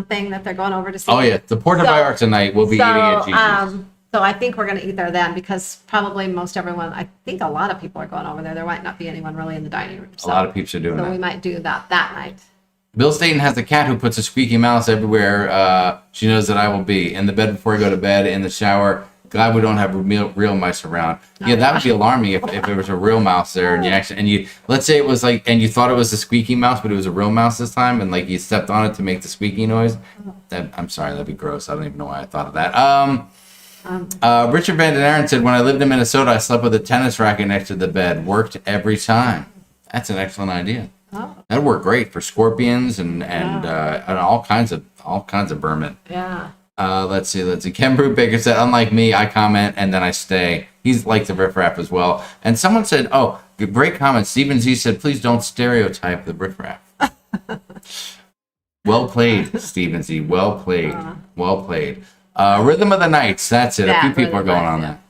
thing that they're going over to see. Oh yeah, the Puerto Vallarta tonight. We'll be eating at Gigi's. So I think we're going to eat there then because probably most everyone, I think a lot of people are going over there. There might not be anyone really in the dining room. A lot of peeps are doing So that. we might do that night. Bill Staten has a cat who puts a squeaky mouse everywhere. She knows that I will be in the bed before I go to bed, in the shower. Glad we don't have real mice around. Yeah, that would be alarming if there was a real mouse there and you let's say it was like, and you thought it was a squeaky mouse, but it was a real mouse this time, and like you stepped on it to make the squeaky noise. I'm sorry, that'd be gross. I don't even know why I thought of that. Richard Van Den Aaron said, when I lived in Minnesota, I slept with a tennis racket next to the bed. Worked every time. That's an excellent idea. Oh. That'd work great for scorpions and all kinds of vermin. Yeah. Let's see. Ken Brubaker said, unlike me, I comment and then I stay. He's like the riffraff as well. And someone said, oh, great comment. Stephen Z said, please don't stereotype the riffraff. Well played, Stephen Z. Well played. Well played. Rhythm of the Nights. That's it. Yeah, A few people are Rhythm of going the on Nights,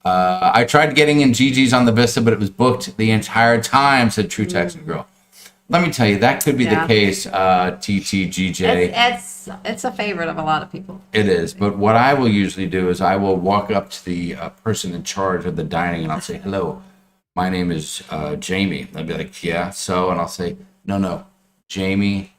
that. I tried getting in Gigi's on the Vista, but it was booked the entire time, said True Texan Girl. Let me tell you, that could be the case, TTGJ. It's a favorite of a lot of people. It is. But what I will usually do is I will walk up to the person in charge of the dining and I'll say, hello, my name is Jamie. They'll be like, yeah, so? And I'll say, no, Jamie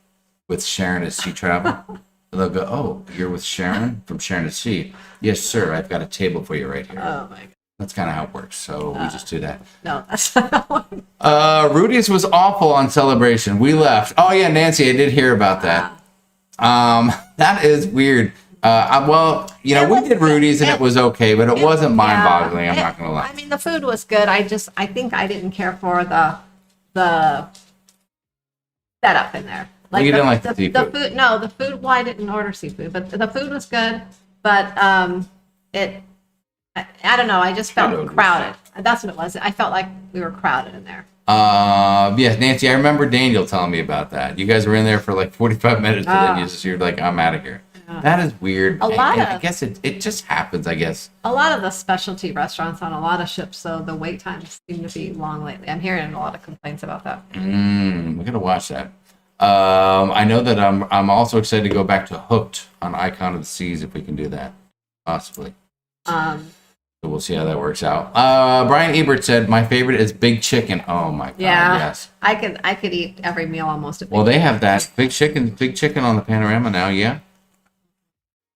with Sharonatsea Travel. And they'll go, oh, you're with Sharon from Sharonatsea? Yes, sir. I've got a table for you right here. Oh, my God. That's kind of how it works. So we just do that. No, that's not Rudy's was awful on Celebration. We left. Oh, yeah, Nancy, I did hear about that. That is weird. Well, we did Rudy's and it was okay, but it wasn't mind-boggling. I'm not going to lie. I mean, the food was good. I think I didn't care for the setup in there. You didn't like the seafood? The food. No, the food. Well, I didn't order seafood, but the food was good. But I don't know. I just felt crowded. That's what it was. I felt like we were crowded in there. Yeah, Nancy, I remember Daniel telling me about that. You guys were in there for like 45 minutes, and then you're like, I'm out of here. That is weird. I guess it just happens, I guess. A lot of the specialty restaurants on a lot of ships, so the wait times seem to be long lately. I'm hearing a lot of complaints about that. We gotta watch that. I know that I'm also excited to go back to Hooked on Icon of the Seas if we can do that, possibly. So we'll see how that works out. Brian Ebert said, my favorite is Big Chicken. Oh my God, yes. I could eat every meal almost. Well, they have that Big Chicken on the panorama now, yeah?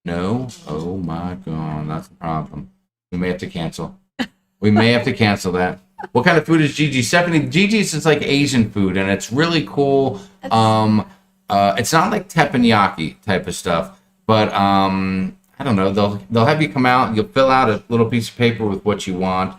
No? Oh my God, that's a problem. We may have to cancel. We may have to cancel that. What kind of food is Gigi? Stephanie, Gigi's is like Asian food, and it's really cool. It's not like teppanyaki type of stuff, but I don't know. They'll have you come out. You'll fill out a little piece of paper with what you want,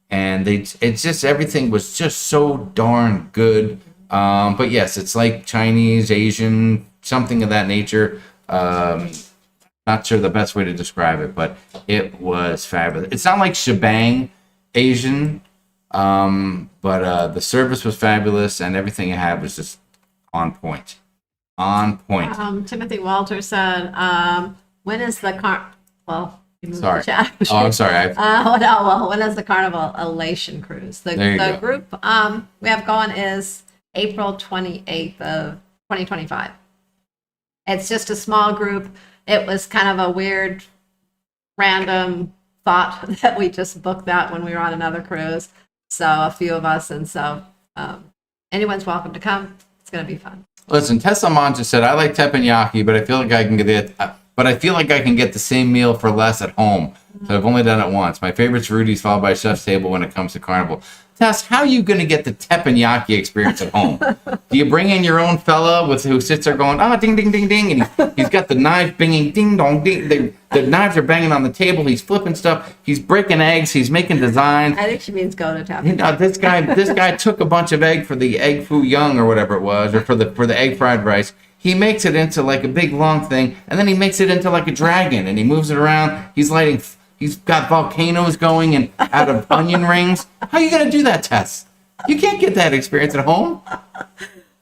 and it's just everything was just so darn good. But yes, it's like Chinese, Asian, something of that nature. Not sure the best way to describe it, but it was fabulous. It's not like shebang Asian, but the service was fabulous, and everything it had was just on point. On point. Timothy Walter said, when is the Sorry. Oh, I'm sorry. When is the Carnival Elation Cruise? The group we have going is April 28th of 2025. It's just a small group. It was kind of a weird, random thought that we just booked that when we were on another cruise. So a few of us, and so anyone's welcome to come. It's going to be fun. Listen, Tessa Monja said, I like teppanyaki, but I feel like I can get the same meal for less at home. So I've only done it once. My favorite's Rudy's, followed by Chef's Table when it comes to Carnival. Tess, how are you going to get the teppanyaki experience at home? Do you bring in your own fella who sits there going, ding, ding, ding, ding, and he's got the knife binging, ding, dong, ding. The knives are banging on the table. He's flipping stuff. He's breaking eggs. He's making designs. I think she means go to tap. This guy took a bunch of egg for the egg foo young or whatever it was, or for the egg fried rice. He makes it into like a big long thing, and then he makes it into like a dragon, and he moves it around. He's got volcanoes going and out of onion rings. How are you gonna do that, Tess? You can't get that experience at home.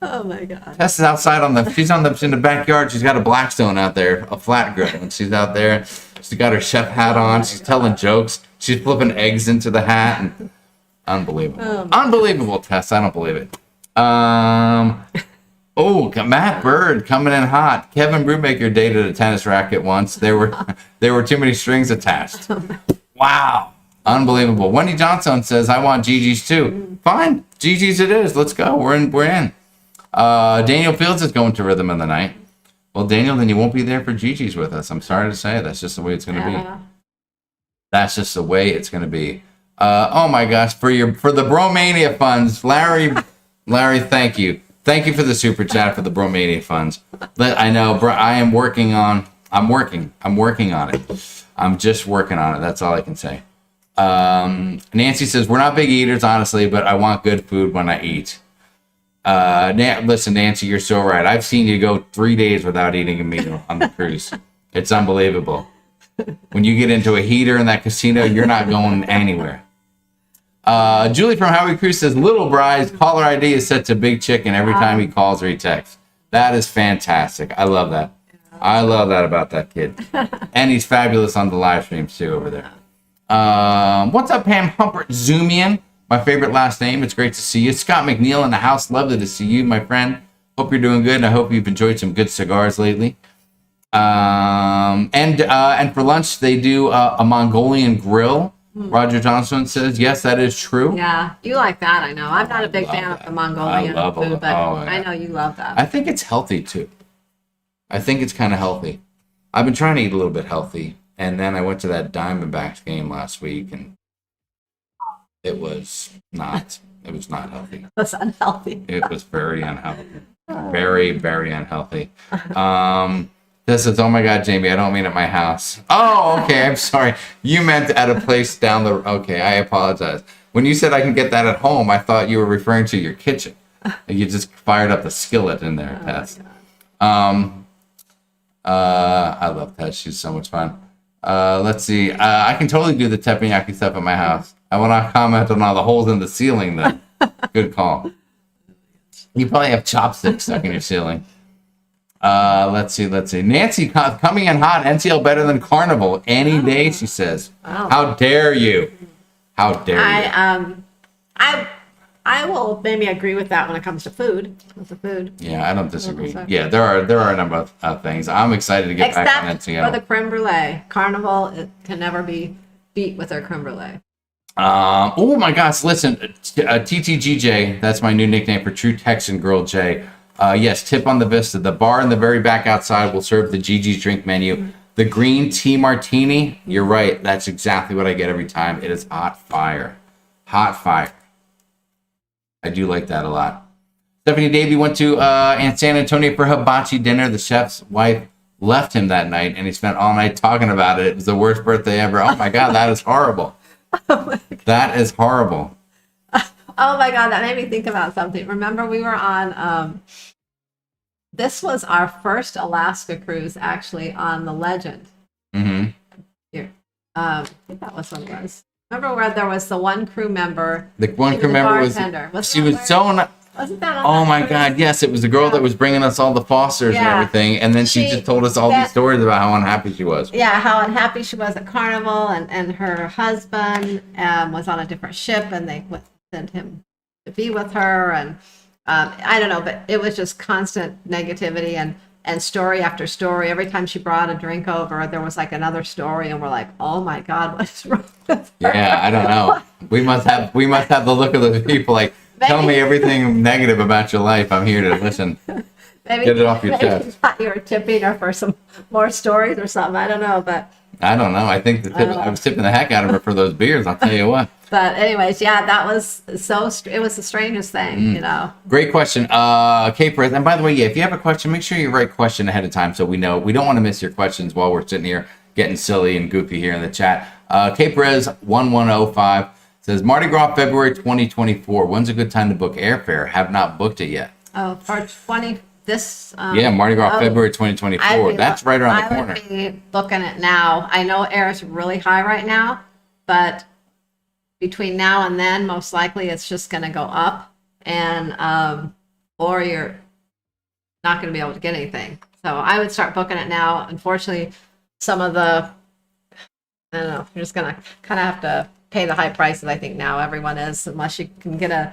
Oh my God. Tess is outside she's in the backyard. She's got a Blackstone out there, a flat grill, and she's out there. She's got her chef hat on. She's telling jokes. She's flipping eggs into the hat. And unbelievable. Unbelievable, Tess. I don't believe it. Matt Bird coming in hot. Kevin Brubaker dated a tennis racket once. There were too many strings attached. Wow. Unbelievable. Wendy Johnson says, I want Gigi's too. Fine. Gigi's it is. Let's go. We're in. Daniel Fields is going to Rhythm of the Night. Well, Daniel, then you won't be there for Gigi's with us. I'm sorry to say. That's just the way it's going to be. That's just the way it's going to be. Oh my gosh. For the Bromania funds, Larry, thank you. Thank you for the super chat for the Bromania funds. I know I'm working on it. I'm just working on it. That's all I can say. Nancy says, we're not big eaters, honestly, but I want good food when I eat. Listen, Nancy, you're so right. I've seen you go 3 days without eating a meal on the cruise. It's unbelievable. When you get into a heater in that casino, you're not going anywhere. Julie from Howie Cruz says, Little Bry's caller ID is set to Big Chicken every time he calls or he texts. That is fantastic. I love that. I love that about that kid. And he's fabulous on the live streams too over there. What's up, Pam Humpert Zoomian? My favorite last name. It's great to see you. Scott McNeil in the house. Lovely to see you, my friend. Hope you're doing good, and I hope you've enjoyed some good cigars lately. And for lunch, they do a Mongolian grill. Roger Johnson says, yes, that is true. Yeah, you like that, I know. I'm not a big fan of the Mongolian food, but yeah. I know you love that. I think it's healthy, too. I think it's kind of healthy. I've been trying to eat a little bit healthy, and then I went to that Diamondbacks game last week, and it was not healthy. It was unhealthy. It was very unhealthy. Very, very unhealthy. This is, oh my God, Jamie, I don't mean at my house. Oh, okay, I'm sorry. You meant at a place down the, okay, I apologize. When you said I can get that at home, I thought you were referring to your kitchen. You just fired up the skillet in there, Tess. I love Tess. She's so much fun. Let's see. I can totally do the teppanyaki stuff at my house. I will not comment on all the holes in the ceiling, though. Good call. You probably have chopsticks stuck in your ceiling. Let's see. Nancy coming in hot. NCL better than Carnival any day, she says. Oh. How dare you? How dare you? I will maybe agree with that when it comes to food. With the food. Yeah, I don't disagree. Yeah, there are a number of things. I'm excited to get back on NCL. For the creme brulee. Carnival, it can never be beat with their creme brulee. Oh my gosh, listen, TTGJ, that's my new nickname for True Texan Girl J. Yes, tip on the Vista. The bar in the very back outside will serve the Gigi's drink menu. The green tea martini, you're right. That's exactly what I get every time. It is hot fire. Hot fire. I do like that a lot. Stephanie Davey went to San Antonio for hibachi dinner. The chef's wife left him that night, and he spent all night talking about it. It was the worst birthday ever. Oh, my God, that is horrible. That is horrible. Oh my God, that made me think about something. Remember, we were on, this was our first Alaska cruise, actually, on the Legend. Mm-hmm. Here. I think that was what it was. Remember where there was the one crew member? The one crew member was she was so not. Wasn't that on Oh that my cruise? God, yes, it was the girl that was bringing us all the Fosters and everything, and then she just told us all these stories about how unhappy she was. Yeah, how unhappy she was at Carnival, and her husband was on a different ship, and they sent him to be with her, and I don't know, but it was just constant negativity and story after story. Every time she brought a drink over, there was like another story, and we're like, oh my God, what's wrong with her? Yeah, I don't know. We must have the look of those people like, tell me everything negative about your life. I'm here to listen. Get it off your chest. You thought you were tipping her for some more stories or something. I don't know, but I don't know. I think I was tipping the heck out of her for those beers. I'll tell you what. But anyways, yeah, that was it was the strangest thing, you know. Great question. Cape Riz, and by the way, yeah, if you have a question, make sure you write question ahead of time so we know. We don't want to miss your questions while we're sitting here getting silly and goofy here in the chat. Cape Riz 1105 says Mardi Gras February 2024. When's a good time to book airfare? Have not booked it yet. Oh, for 20 this. Yeah, Mardi Gras February 2024. That's right around the corner. I would be booking it now. I know air is really high right now, but between now and then, most likely it's just going to go up, and or you're not going to be able to get anything. So I would start booking it now. Unfortunately, some of the, I don't know, you're just going to kind of have to pay the high prices. I think now everyone is, unless you can get a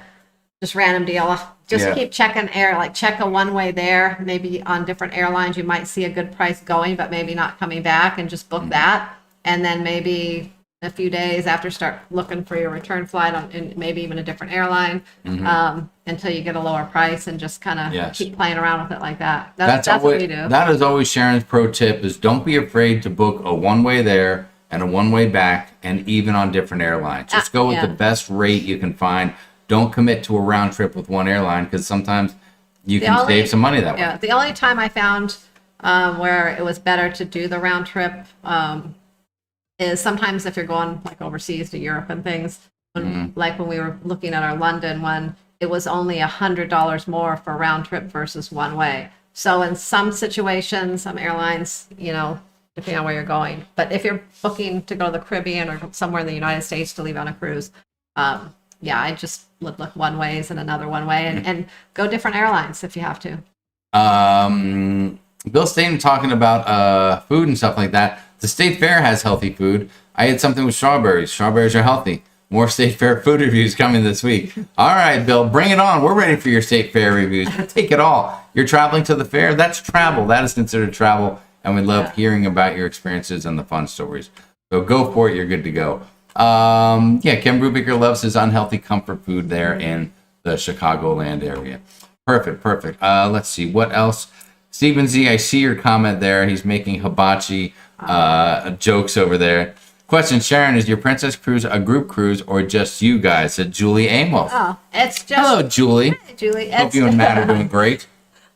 just random deal. Just keep checking air, like check a one-way there. Maybe on different airlines you might see a good price going, but maybe not coming back, and just book that. And then maybe a few days after, start looking for your return flight on, and maybe even a different airline, until you get a lower price, and just kind of keep playing around with it like that. That's what we do. That is always Sharon's pro tip: is don't be afraid to book a one-way there and a one-way back, and even on different airlines. Just go with the best rate you can find. Don't commit to a round trip with one airline, because sometimes you can save some money that way. Yeah, the only time I found where it was better to do the round trip is sometimes if you're going like overseas to Europe and things. Like when we were looking at our London one, it was only $100 more for round trip versus one way. So in some situations, some airlines, you know, depending on where you're going. But if you're booking to go to the Caribbean or somewhere in the United States to leave on a cruise, yeah, I just would look one ways and another one way, and go different airlines if you have to. Bill Staten talking about food and stuff like that. The State Fair has healthy food. I had something with strawberries. Strawberries are healthy. More State Fair food reviews coming this week. All right, Bill, bring it on. We're ready for your State Fair reviews. Take it all. You're traveling to the fair. That's travel. That is considered travel, and we love hearing about your experiences and the fun stories. So go for it. You're good to go. Ken Brubaker loves his unhealthy comfort food there in the Chicagoland area. Perfect. Let's see what else. Stephen Z, I see your comment there. He's making hibachi jokes over there. Question: Sharon, is your Princess Cruise a group cruise or just you guys? Said Julie Amos. Oh, it's just. Hello, Julie. Hi, Julie. Hope you and Matt are doing great.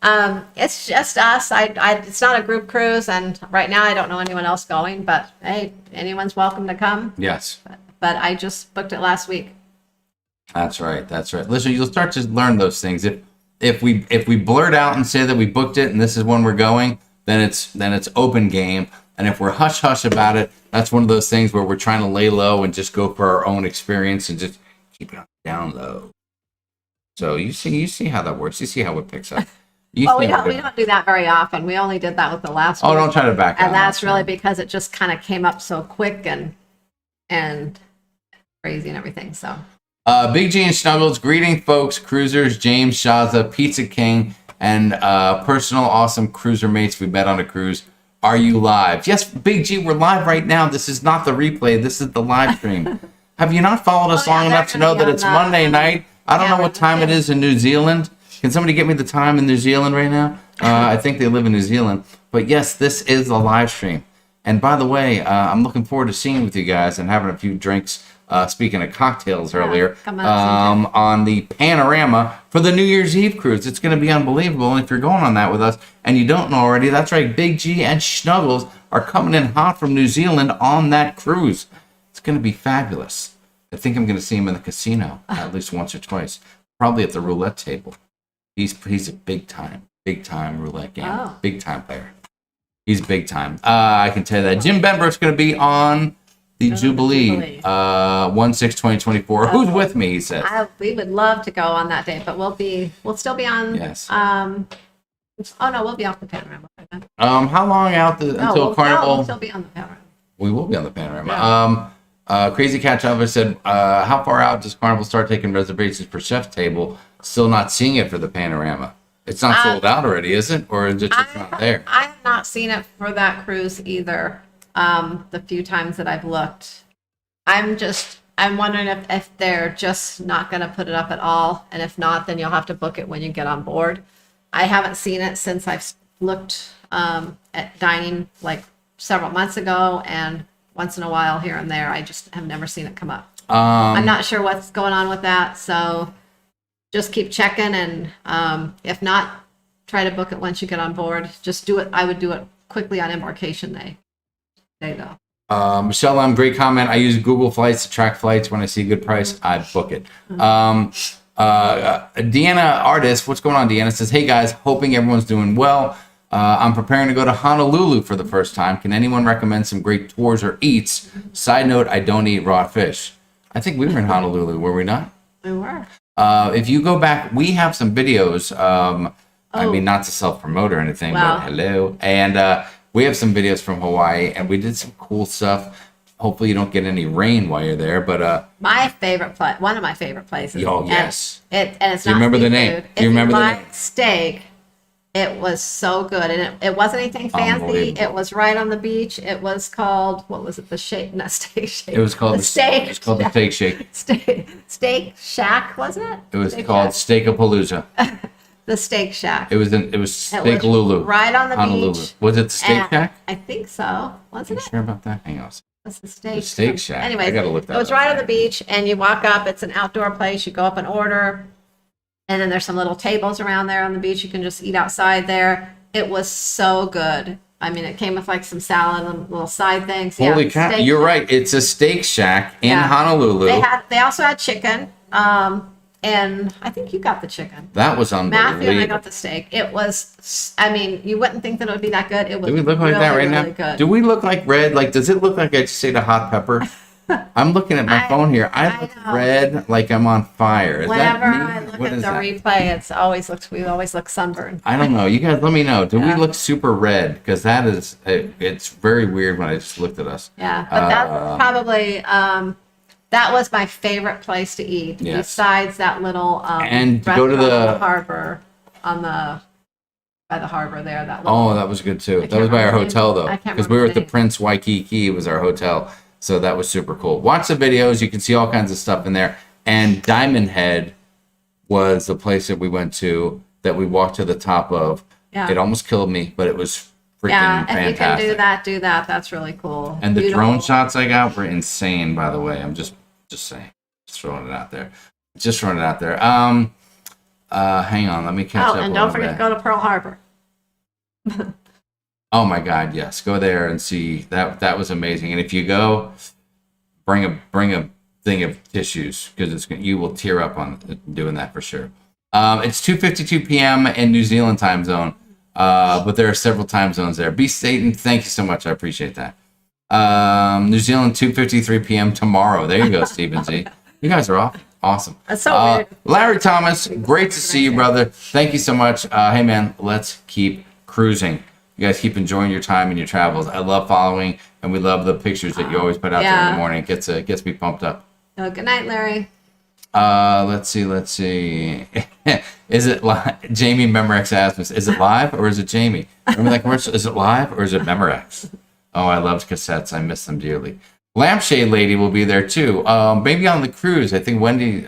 It's just us. It's not a group cruise, and right now I don't know anyone else going. But hey, anyone's welcome to come. Yes. But I just booked it last week. That's right. Listen, you'll start to learn those things. If we blurt out and say that we booked it and this is when we're going, then it's open game. And if we're hush hush about it, that's one of those things where we're trying to lay low and just go for our own experience and just keep it down low. So you see how that works. You see how it picks up. We don't do that very often. We only did that with the last one. Oh, don't try to back out. And that's really because it just kind of came up so quick and crazy and everything. So Big G and Snuggles, greeting folks, cruisers, James, Shaza, Pizza King, and personal awesome cruiser mates we met on a cruise. Are you live? Yes, Big G, we're live right now. This is not the replay. This is the live stream. Have you not followed us long enough to know that it's Monday night? I don't know what time it is in New Zealand. Can somebody get me the time in New Zealand right now? I think they live in New Zealand. But yes, this is the live stream. And by the way, I'm looking forward to seeing with you guys and having a few drinks. Speaking of cocktails earlier, on the Panorama for the New Year's Eve cruise. It's going to be unbelievable. And if you're going on that with us and you don't know already, that's right, Big G and Snuggles are coming in hot from New Zealand on that cruise. It's going to be fabulous. I think I'm going to see him in the casino at least once or twice, probably at the roulette table. He's a big time roulette game, big time player. He's big time. I can tell you that. Jim Benbrook's going to be on the Jubilee, 1/6/2024. Who's with me? He says. We would love to go on that day, but we'll still be on. Yes. We'll be off the Panorama. How long out until Carnival? We'll still be on the Panorama. We will be on the Panorama. Crazy Cat Java said, how far out does Carnival start taking reservations for Chef's Table? Still not seeing it for the Panorama. It's not sold out already, is it? Or is it just not there? I have not seen it for that cruise either. The few times that I've looked, I'm wondering if they're just not going to put it up at all, and if not, then you'll have to book it when you get on board. I haven't seen it since I've looked at dining like several months ago, and once in a while here and there. I just have never seen it come up. I'm not sure what's going on with that, so just keep checking, and if not, try to book it once you get on board. Just do it. I would do it quickly on embarkation day. Though. Michelle, great comment. I use Google Flights to track flights. When I see a good price, I book it. Deanna Artist, what's going on? Deanna says, "Hey guys, hoping everyone's doing well. I'm preparing to go to Honolulu for the first time. Can anyone recommend some great tours or eats? Side note, I don't eat raw fish." I think we were in Honolulu, were we not? We were. If you go back, we have some videos. I mean, not to self-promote or anything, Wow. but hello. And we have some videos from Hawaii, and we did some cool stuff. Hopefully you don't get any rain while you're there, but My favorite place, one of my favorite places. Oh, yes. And it's Do you not remember the seafood. name? If Do you remember the like name? steak, it was so good, and it wasn't anything fancy. Unbelievable. It was right on the beach. It was called, what was it? The Shake, not Steak Shake. it was called the Steak. It was called the Steak Shake. Steak Shack, wasn't it? It was Steak called Shack. Steakapalooza. The Steak Shack. It was Steak Lulu. right on the Honolulu. beach. Was it the Steak And Shack? I think so. Wasn't You it? sure about that? Hang on. What's the steak? Steak Shack. Anyways, I gotta look that it was up. right on the beach, and you walk up. It's an outdoor place. You go up and order, and then there's some little tables around there on the beach. You can just eat outside there. It was so good. I mean, it came with like some salad and little side things. Holy yeah, cow! steak. You're right. It's a Steak Shack in Yeah. Honolulu. They also had chicken, and I think you got the chicken. That was Matthew and I unbelievable. got the steak. It was, I mean, you wouldn't think that it would be that good. It was Do we look like really, that right really now? good. Do we look like red? Like, does it look like I just ate a hot pepper? I'm looking at my phone here. I look know. red, like I'm on fire. Is Whenever that me? I look What at is the that? replay, we always look sunburned. I don't know. You guys, let me know. Do we Yeah. look super red? Because that is, it's very weird when I just looked at us. Yeah, but that's probably that was my favorite place to eat. Yes. Besides that little And to go to restaurant on the- harbor by the harbor there. That little, Oh, that was good too. That can't was by our remember the hotel name. though, I can't because we were remember at the the name. Prince Waikiki. It was our hotel, so that was super cool. Watch the videos; you can see all kinds of stuff in there. And Diamond Head was the place that we went to that we walked to the top of. Yeah. It almost killed me, but it was freaking yeah, if fantastic. you can do that, do that. That's really cool. And the Beautiful. drone shots I got were insane. By the way, I'm just saying, just throwing it out there. Just throwing it out there. Hang on, let me catch up. Oh, and a don't little forget bit. to go to Pearl Harbor. Oh my God, yes. Go there and see that. That was amazing. And if you go, bring a thing of tissues because you will tear up on doing that for sure. It's 2:52 p.m. in New Zealand time zone, but there are several time zones there. Beast Satan, thank you so much. I appreciate that. New Zealand 2:53 p.m. tomorrow. There you go, Stephen Z. You guys are off. Awesome. That's so weird. Larry Thomas, great to see you, brother. Thank you so much. Hey, man, let's keep cruising. You guys keep enjoying your time and your travels. I love following, and we love the pictures that you always put out there in Yeah. the morning. It gets me pumped up. Oh, good night, Larry. Let's see. Is it live? Jamie Memorex asked us, is it live or is it Jamie? Remember that commercial? Is it live or is it Memorex? Oh, I loved cassettes. I miss them dearly. Lampshade Lady will be there too. Maybe on the cruise. I think Wendy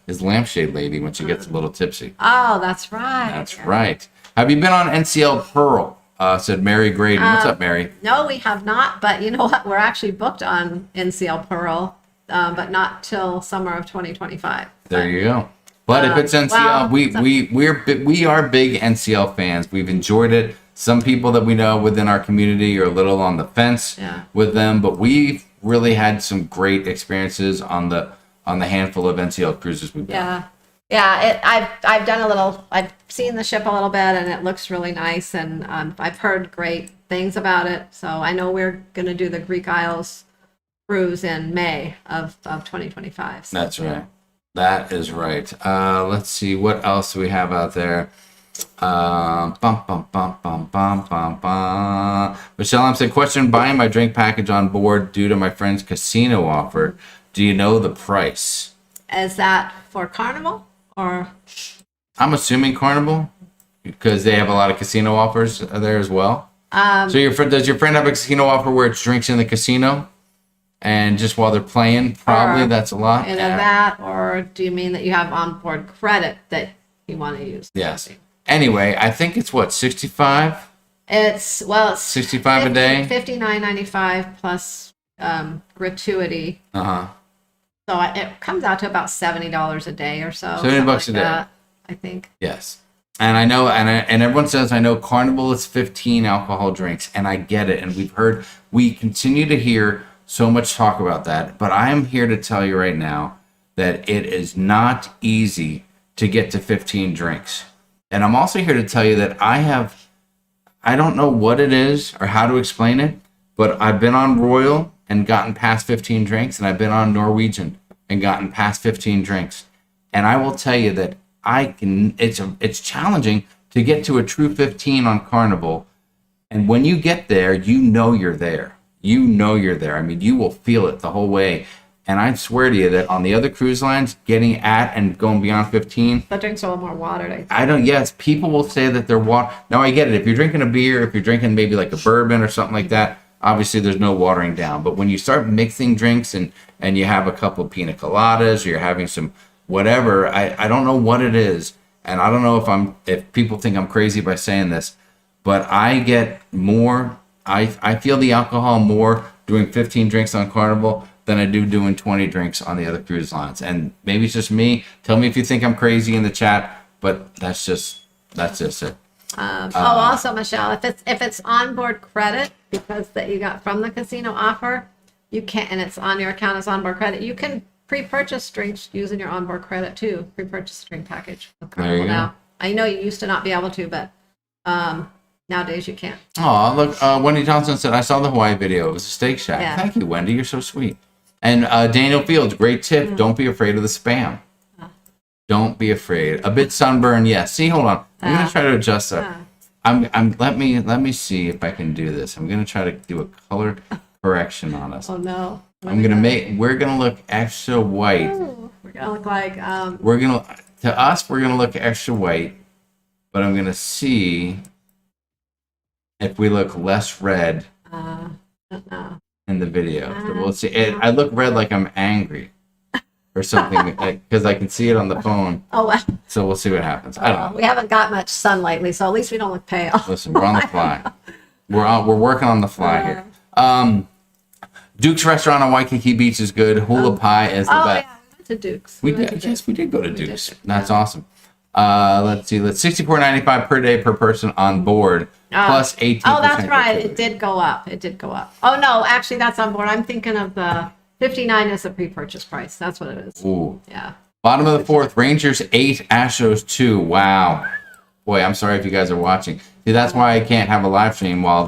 is Lampshade Lady when she gets a little tipsy. Oh, that's right. That's right. Have you been on NCL Pearl? Said Mary Graydon. What's up, Mary? No, we have not. But you know what? We're actually booked on NCL Pearl, but not till summer of 2025. There you go. But if it's NCL, well, we are big NCL fans. We've enjoyed it. Some people that we know within our community are a little on the fence Yeah. with them, but we've really had some great experiences on the handful of NCL cruises we've done. Yeah. I've done a little. I've seen the ship a little bit, and it looks really nice. And I've heard great things about it. So I know we're going to do the Greek Isles cruise in May of 2025. So, That's right. That is right. Let's see what else do we have out there. Bum, bum, bum, bum, bum, bum, bum. Michelle, I'm saying, question: buying my drink package on board due to my friend's casino offer. Do you know the price? Is that for Carnival or? I'm assuming Carnival because they have a lot of casino offers there as well. So does your friend have a casino offer where it's drinks in the casino, and just while they're playing? Probably Or that's a lot. Either Yeah. that, or do you mean that you have onboard credit that you want to use? Yes. Anyway, I think it's what 65. It's 65 a day? $59.95 plus gratuity. Uh huh. So it comes out to about $70 a day or so. $70 a day. I think. Yes. And I know, and everyone says, I know Carnival is 15 alcohol drinks, and I get it. And we continue to hear so much talk about that. But I am here to tell you right now that it is not easy to get to 15 drinks. And I'm also here to tell you that I don't know what it is or how to explain it, but I've been on Royal and gotten past 15 drinks, and I've been on Norwegian and gotten past 15 drinks. And I will tell you that it's challenging to get to a true 15 on Carnival. And when you get there, you know you're there. You know you're there. I mean, you will feel it the whole way. And I swear to you that on the other cruise lines, getting at and going beyond 15. But drinks a little more water. Yes, people will say that they're water. Now, I get it. If you're drinking a beer, if you're drinking maybe like a bourbon or something like that, obviously there's no watering down. But when you start mixing drinks and you have a couple of pina coladas, or you're having some whatever, I don't know what it is. And I don't know if people think I'm crazy by saying this, but I get more, I feel the alcohol more doing 15 drinks on Carnival than I do doing 20 drinks on the other cruise lines. And maybe it's just me. Tell me if you think I'm crazy in the chat, but that's just it. Also, Michelle, if it's onboard credit, because that you got from the casino offer, you can't, and it's on your account as onboard credit, you can pre-purchase drinks using your onboard credit too. Pre-purchase drink package. There you go. Now, I know you used to not be able to, but nowadays you can. Oh, look, Wendy Johnson said, I saw the Hawaii video. It was a Steak Shack. Yeah. Thank you, Wendy. You're so sweet. And Daniel Fields, great tip. Don't be afraid of the spam. Don't be afraid. A bit sunburn, yes. See, hold on. I'm gonna try to adjust that. Let me see if I can do this. I'm gonna try to do a color correction on us. Oh no. We're gonna look extra white. Ooh, we're gonna look like We're gonna look extra white, but I'm gonna see if we look less red in the video. So we'll see. I look red like I'm angry or something because I can see it on the phone. Oh well. So we'll see what happens. I don't know. We haven't got much sun lately, so at least we don't look pale. Listen, we're on the fly. We're working on the fly here. Duke's Restaurant on Waikiki Beach is good. Hula Pie is the best. Yeah, we went to Duke's. We did go to Duke's. That's awesome. Let's see. That's $64.95 per day per person on board, plus 18%. Oh, that's right. It did go up. Oh no, actually, that's on board. I'm thinking of the 59 is the pre-purchase price. That's what it is. Ooh. Yeah. Bottom of the fourth, Rangers 8, Astros 2. Wow. Boy, I'm sorry if you guys are watching. See, that's why I can't have a live stream while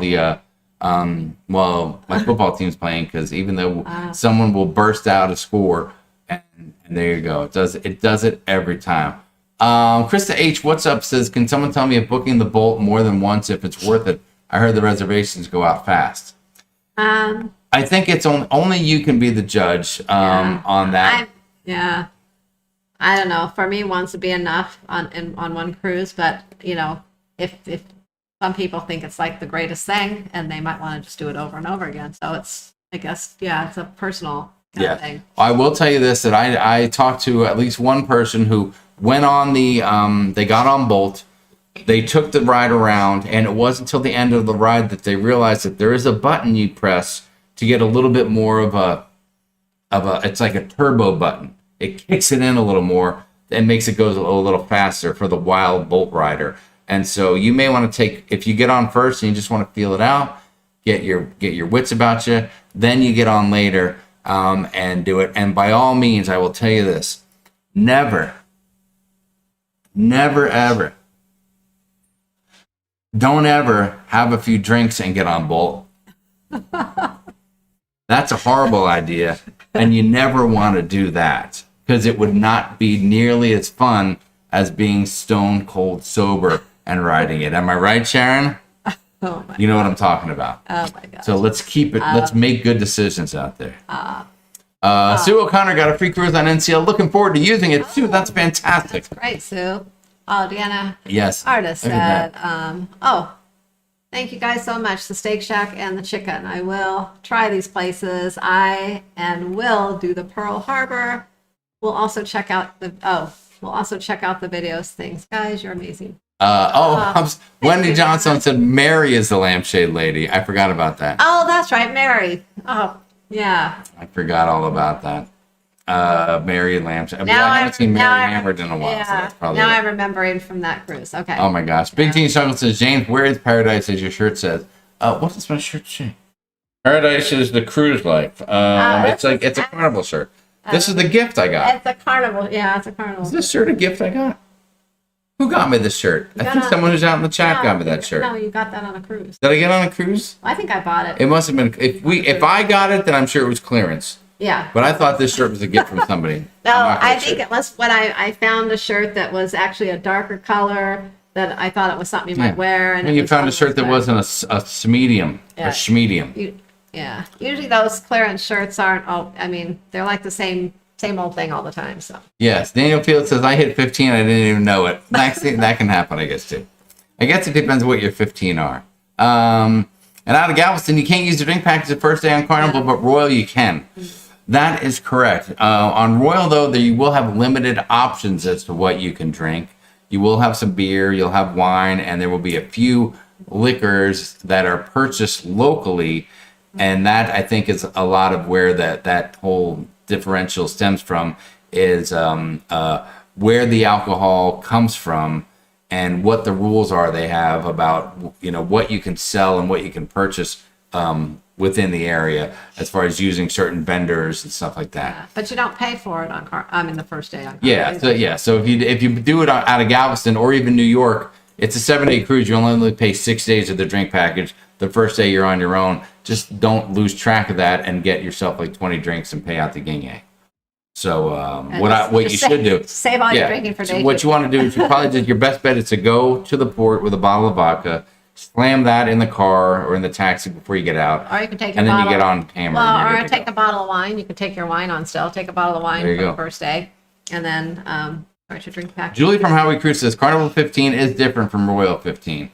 my football team's playing, because even though someone will burst out a score, and there you go. It does it every time. Krista H, what's up, says, can someone tell me if booking the Bolt more than once, if it's worth it? I heard the reservations go out fast. I think it's only you can be the judge on that. I don't know. For me, once would be enough on one cruise, but if some people think it's like the greatest thing, and they might want to just do it over and over again. So it's a personal kind of thing. I will tell you this, that I talked to at least one person who went on they got on Bolt, they took the ride around, and it wasn't until the end of the ride that they realized that there is a button you press to get a little bit more of a it's like a turbo button. It kicks it in a little more and makes it go a little faster for the wild Bolt rider. And so you may want to take, if you get on first and you just want to feel it out, get your wits about you, then you get on later and do it. And by all means, I will tell you this, never, ever, don't ever have a few drinks and get on Bolt. That's a horrible idea, and you never want to do that, because it would not be nearly as fun as being stone cold sober and riding it. Am I right, Sharon? Oh my you know what I'm talking about. Oh my God. So let's keep it. Let's make good decisions out there. Sue O'Connor got a free cruise on NCL. Looking forward to using it. Sue, that's fantastic. That's great, Sue. Oh, Deanna. Yes. Artist said, thank you guys so much. The Steak Shack and the Chicken. I will try these places. Will do the Pearl Harbor. We'll also check out the videos things. Guys, you're amazing. Wendy Johnson said Mary is the lampshade lady. I forgot about that. Oh, that's right, Mary. Oh, yeah. I forgot all about that. Mary Lamb. I Now haven't seen Mary now Lambert in a while, so that's probably now it. I'm remembering from that cruise. Okay. Oh my gosh. Big Teen Struggle says, James, where is paradise, as your shirt says? What does my shirt say? Paradise is the cruise life. It's a carnival shirt. This is the gift I got. It's a carnival. Yeah, it's a carnival. Is this shirt a gift I got? Who got me this shirt? I think someone who's out in the chat got me that shirt. No, you got that on a cruise. Did I get on a cruise? I think I bought it. It must have been. If I got it, then I'm sure it was clearance. Yeah. But I thought this shirt was a gift from somebody. No, I'm not I quite think sure. it was when I found a shirt that was actually a darker color that I thought it was something you might wear. And you found a shirt that wasn't a medium, Yeah. a schmedium. Yeah. Usually those clearance shirts aren't. Oh, I mean, they're like the same old thing all the time. So. Yes, Daniel Field says, I hit 15, I didn't even know it. That can happen, I guess, too. I guess it depends what your 15 are. And out of Galveston, you can't use the drink package the first day on Carnival, but Royal you can. That is correct. On Royal, though, you will have limited options as to what you can drink. You will have some beer, you'll have wine, and there will be a few liquors that are purchased locally. And that, I think, is a lot of where that whole differential stems from, is where the alcohol comes from and what the rules are they have about what you can sell and what you can purchase within the area as far as using certain vendors and stuff like that. Yeah, but you don't pay for it on the first day on Carnival. So if you do it out of Galveston or even New York, it's a 7-day cruise. You only pay 6 days of the drink package. The first day you're on your own. Just don't lose track of that and get yourself like 20 drinks and pay out the ginge. So what you should do, save all your drinking for day what two. you want to do is your best bet is to go to the port with a bottle of vodka, slam that in the car or in the taxi before you get out, Or you can take your and then bottle. you get on camera. Well, and you're or good to take go. a bottle of wine. You can take your wine on still. Take a bottle of wine There you for go. the first day, and then write your drink package. Julie from Howie Cruise says Carnival 15 is different from Royal 15.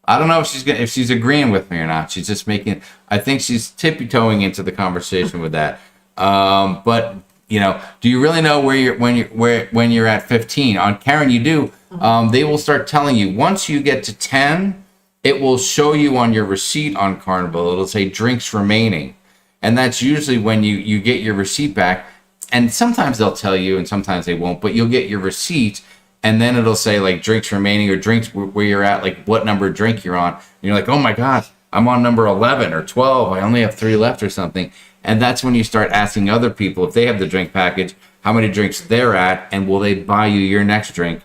I don't know if she's agreeing with me or not. She's just I think she's tiptoeing into the conversation with that. But do you really know when you're at 15? On Karen, you do. They will start telling you once you get to 10. It will show you on your receipt on Carnival. It'll say drinks remaining, and that's usually when you get your receipt back. And sometimes they'll tell you, and sometimes they won't. But you'll get your receipt. And then it'll say like drinks remaining or drinks where you're at, like what number drink you're on. And you're like, oh my gosh, I'm on number 11 or 12. I only have 3 left or something. And that's when you start asking other people if they have the drink package, how many drinks they're at, and will they buy you your next drink.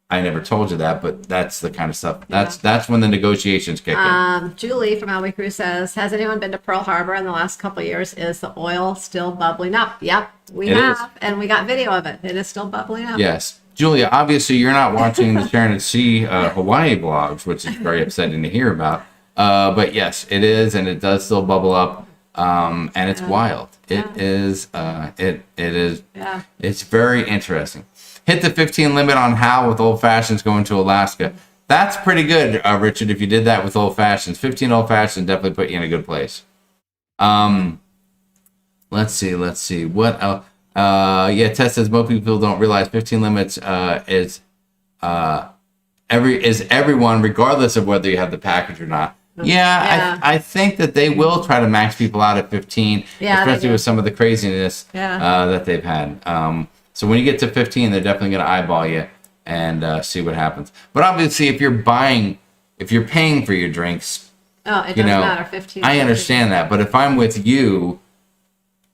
I never told you that, but that's the kind of stuff. That's when the negotiations kick in. Julie from Alway Crew says, has anyone been to Pearl Harbor in the last couple of years? Is the oil still bubbling up? Yep, we have. And we got video of it. It is still bubbling up. Yes. Julia, obviously you're not watching the Sharonatsea Hawaii vlogs, which is very upsetting to hear about. But yes, it is, and it does still bubble up, and it's wild. It is. It's very interesting. Hit the 15 limit on Hal with Old Fashions going to Alaska. That's pretty good, Richard. If you did that with Old Fashions, 15 Old Fashions definitely put you in a good place. Let's see. What else? Tess says most people don't realize 15 limits is everyone, regardless of whether you have the package or not. I think that they will try to max people out at 15, especially with some of the craziness that they've had. So when you get to 15, they're definitely going to eyeball you and see what happens. But obviously, if you're paying for your drinks, it doesn't matter. 15. I understand that. But if I'm with you,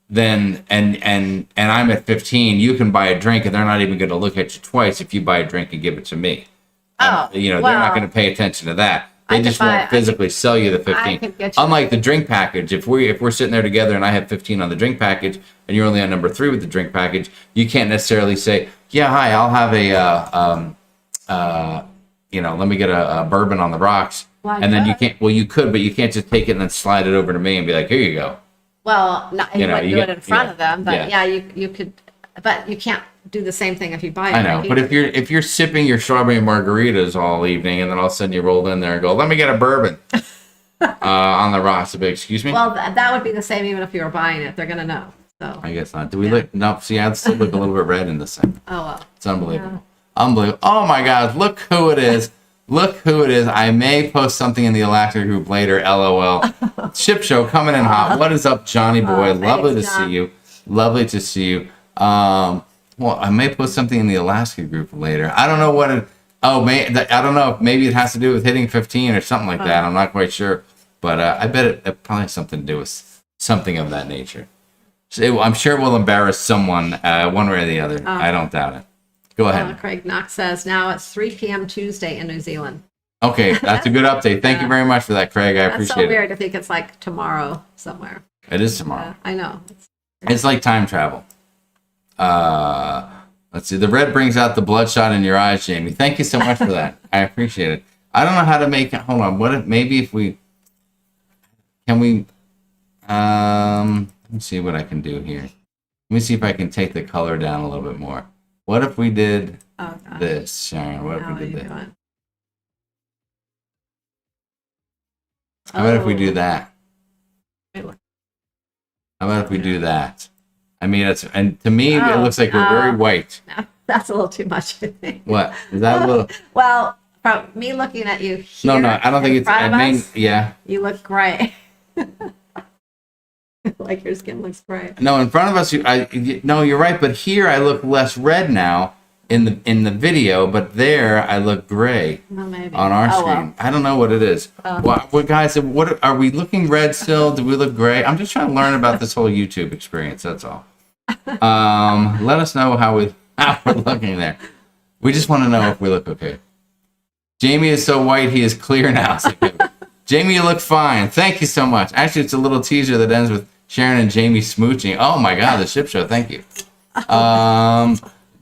then and I'm at 15, you can buy a drink, and they're not even going to look at you twice if you buy a drink and give it to me. They're not going to pay attention to that. They just won't physically sell you the 15. Unlike the drink package, if we're sitting there together and I have 15 on the drink package and you're only on number 3 with the drink package, you can't necessarily say, yeah, hi, I'll have let me get a bourbon on the rocks. And then you can't. Well, you could, but you can't just take it and then slide it over to me and be like, here you go. Well, you wouldn't do it in front of them, but you could. But you can't do the same thing if you buy it. I know, but if you're sipping your strawberry margaritas all evening and then all of a sudden you roll in there and go, let me get a bourbon on the rocks, excuse me. Well, that would be the same even if you were buying it. They're gonna know. So I guess not. Do we look? No. See, I still look a little bit red in this thing. Oh well. It's unbelievable. Unbelievable. Oh my God! Look who it is. Look who it is. I may post something in the Alaska group later. LOL. Ship show coming in hot. What is up, Johnny boy? Lovely to see you. Lovely to see you. Well, I may post something in the Alaska group later. I don't know what it. Oh, I don't know. Maybe it has to do with hitting 15 or something like that. I'm not quite sure, but I bet it probably has something to do with something of that nature. So I'm sure we'll embarrass someone one way or the other. I don't doubt it. Go ahead. Craig Knox says now it's 3 p.m. Tuesday in New Zealand. Okay, that's a good update. Thank you very much for that, Craig. I appreciate it. That's so weird to think it's like tomorrow somewhere. It is tomorrow. I know. It's like time travel. Let's see. The red brings out the bloodshot in your eyes, Jamie. Thank you so much for that. I appreciate it. I don't know how to make it. Hold on. What if maybe if we can we let me see what I can do here. Let me see if I can take the color down a little bit more. What if we did this, Sharon? What if we did this? How about if we do that? How about if we do that? I mean, and to me, it looks like you're very white. No, that's a little too much, I think. What? Is that a little? Well, from me looking at you here, No, I don't think it's. I mean, yeah. You look gray. Like your skin looks gray. No, in front of us, no, you're right. But here, I look less red now in the video. But there, I look gray maybe. On our stream. Well. I don't know what it is. What guys? What are we looking red still? Do we look gray? I'm just trying to learn about this whole YouTube experience. That's all. Let us know how we're looking there. We just want to know if we look okay. Jamie is so white, he is clear now. Jamie, you look fine. Thank you so much. Actually, it's a little teaser that ends with Sharon and Jamie smooching. Oh my God, the ship show. Thank you.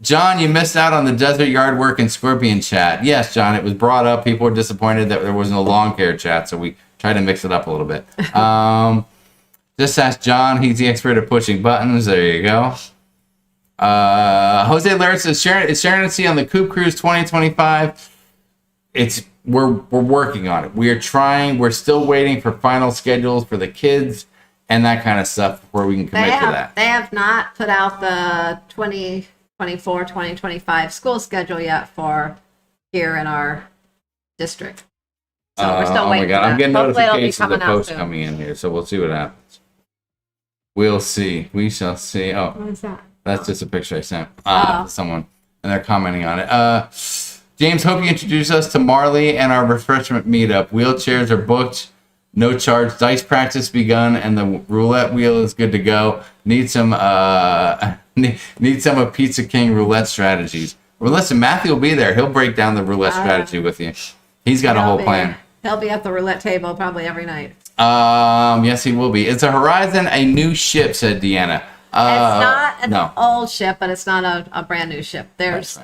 John, you missed out on the desert yard work and scorpion chat. Yes, John, it was brought up. People were disappointed that there wasn't a lawn care chat, so we tried to mix it up a little bit. Just ask John. He's the expert at pushing buttons. There you go. Jose Laird says, sharonatsea on the Coop Cruise 2025. We're working on it. We are trying. We're still waiting for final schedules for the kids and that kind of stuff before we can commit to that. They have not put out the 2024-2025 school schedule yet for here in our district. So we're still waiting. Oh my God, I'm getting notifications of the post coming in here, so we'll see what happens. We'll see. We shall see. Oh, what is that? That's just a picture I sent to someone, and they're commenting on it. James, hope you introduce us to Marley and our refreshment meetup. Wheelchairs are booked, no charge. Dice practice begun, and the roulette wheel is good to go. Need some of Pizza King roulette strategies. Well, listen, Matthew will be there. He'll break down the roulette strategy with you. He's got a whole plan. He'll be at the roulette table probably every night. Yes, he will be. It's a Horizon, a new ship, said Deanna. It's not an old ship, but it's not a brand new ship. There's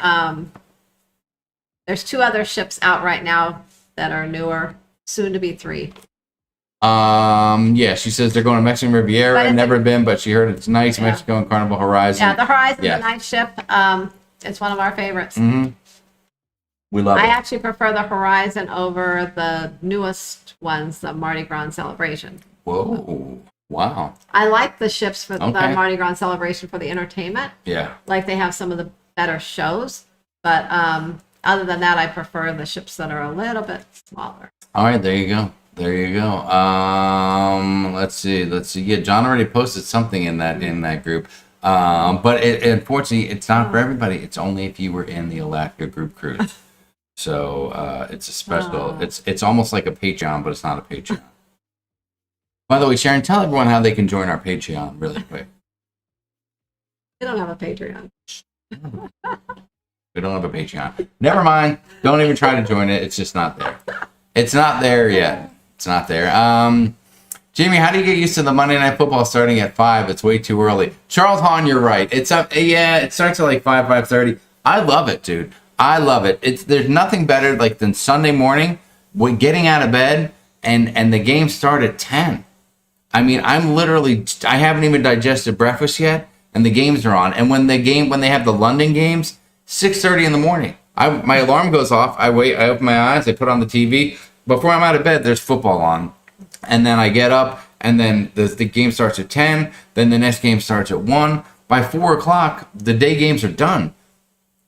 there's 2 other ships out right now that are newer, soon to be 3. Yeah, she says they're going to Mexican Riviera. Never been, but she heard it's nice. Yeah. Mexico and Carnival Horizon. Yeah, the Horizon's a nice ship. It's one of our favorites. Mm-hmm. We love it. I actually prefer the Horizon over the newest ones, the Mardi Gras Celebration. Whoa. Wow. I like the ships for the Mardi Gras Celebration for the entertainment. Yeah. Like they have some of the better shows. But other than that, I prefer the ships that are a little bit smaller. All right, there you go. Let's see. Yeah, John already posted something in that group. But unfortunately, it's not for everybody. It's only if you were in the Alaska group cruise. So it's a special. It's almost like a Patreon, but it's not a Patreon. By the way, Sharon, tell everyone how they can join our Patreon really quick. We don't have a Patreon. We don't have a Patreon. Never mind. Don't even try to join it. It's just not there. It's not there yet. It's not there. Jamie, how do you get used to the Monday Night Football starting at 5? It's way too early. Charles Hahn, you're right. It's up. Yeah, it starts at like 5:30. I love it, dude. I love it. There's nothing better than Sunday morning when getting out of bed and the game start at 10. I mean, I haven't even digested breakfast yet, and the games are on. And when they have the London games, 6:30 in the morning. My alarm goes off. I wait. I open my eyes. I put on the TV. Before I'm out of bed, there's football on, and then I get up, and then the game starts at 10. Then the next game starts at 1. By 4:00, the day games are done.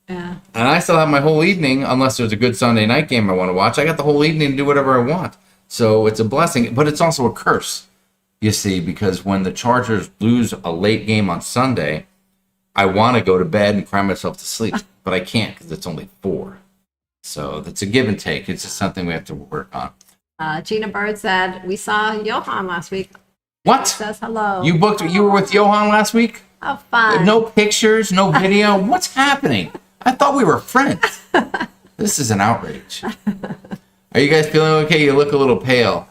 Yeah. And I still have my whole evening, unless there's a good Sunday night game I want to watch. I got the whole evening to do whatever I want. So it's a blessing, but it's also a curse. You see, because when the Chargers lose a late game on Sunday, I want to go to bed and cry myself to sleep, but I can't because it's only 4. So that's a give and take. It's just something we have to work on. Gina Bird said, we saw Johan last week. What? Says hello. You were with Johan last week? How fun. No pictures, no video. What's happening? I thought we were friends. This is an outrage. Are you guys feeling okay? You look a little pale.